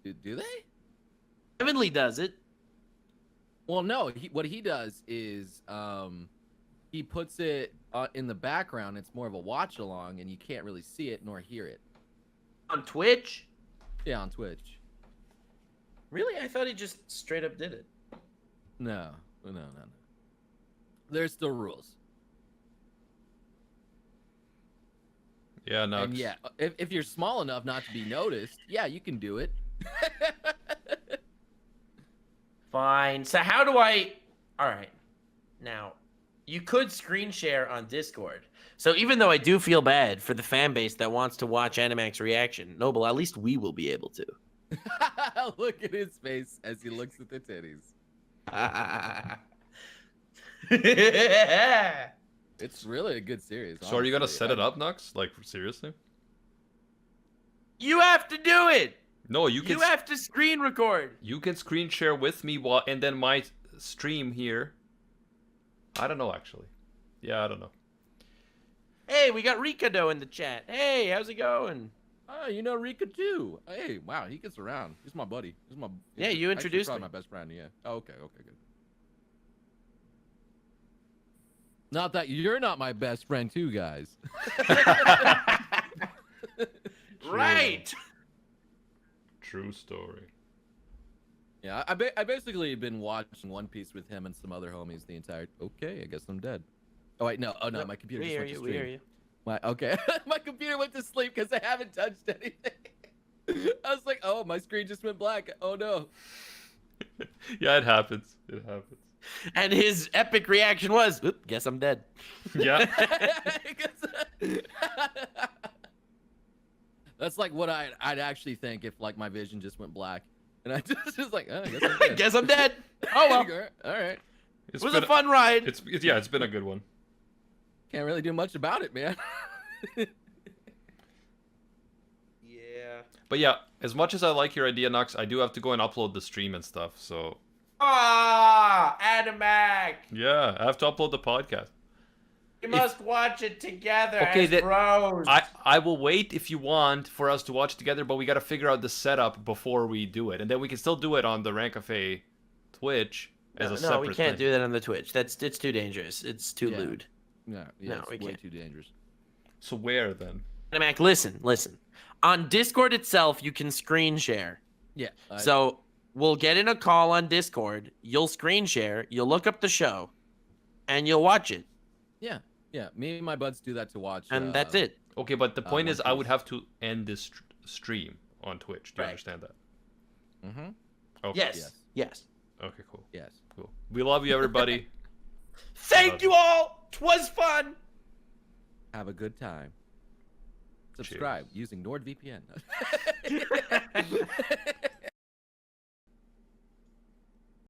Do they? Heavenly does it. Well, no. What he does is he puts it in the background. It's more of a watch-along, and you can't really see it nor hear it. On Twitch? Yeah, on Twitch. Really? I thought he just straight up did it. No. There's still rules. Yeah, no. And yeah, if you're small enough not to be noticed, yeah, you can do it. Fine. So how do I... All right. Now, you could screen share on Discord. So even though I do feel bad for the fan base that wants to watch Animax reaction, Noble, at least we will be able to. Look at his face as he looks at the titties. It's really a good series. So are you gonna honestly. set it up, Nux? Like seriously? You have to do it. No, you can. You have to screen record. You can screen share with me while, and then my stream here. I don't know actually. Yeah, I don't know. Hey, we got Ricardo in the chat. Hey, how's it going? Oh, you know Rika too. Hey, wow, he gets around. He's my buddy. He's my. Yeah, you actually introduced probably me. my best friend. Yeah. Oh, okay. Okay. Good. Not that you're not my best friend too, guys. Right. True story. Yeah, I basically been watching One Piece with him and some other homies the entire. Okay, I guess I'm dead. Oh wait, no. Oh no, my computer We just hear went to you. stream. We hear you. Okay, my computer went to sleep because I haven't touched anything. I was like, oh, my screen just went black. Oh no. Yeah, it happens. It happens. And his epic reaction was, "Oop, guess I'm dead." Yeah. That's like what I'd actually think if like my vision just went black, and I just like, oh, I guess I'm dead. Guess I'm dead. Oh well. All right. It was a fun ride. It's been a good one. Can't really do much about it, man. Yeah. But yeah, as much as I like your idea, Nux, I do have to go and upload the stream and stuff. So Animac. yeah, I have to upload the podcast. We must watch it together Okay, as that- bros. I will wait if you want for us to watch it together, but we got to figure out the setup before we do it, and then we can still do it on the Rant Cafe Twitch as a separate No, we can't thing. do that on the Twitch. It's too dangerous. It's too Yeah. lewd. No, No, it's we way can't. too dangerous. So where then? Animac, listen. On Discord itself, you can screen share. Yeah. So we'll get in a call on Discord. You'll screen share. You'll look up the show, and you'll watch it. Yeah. Me and my buds do that to watch. And that's it. Okay, but the point One is, I would Piece. have to end this stream on Twitch. Do you Right. understand that? Mm-hmm. Okay. Yes. Okay, cool. Yes. Cool. We love you, everybody. Thank you all. 'Twas fun. Have a good time. Subscribe using NordVPN.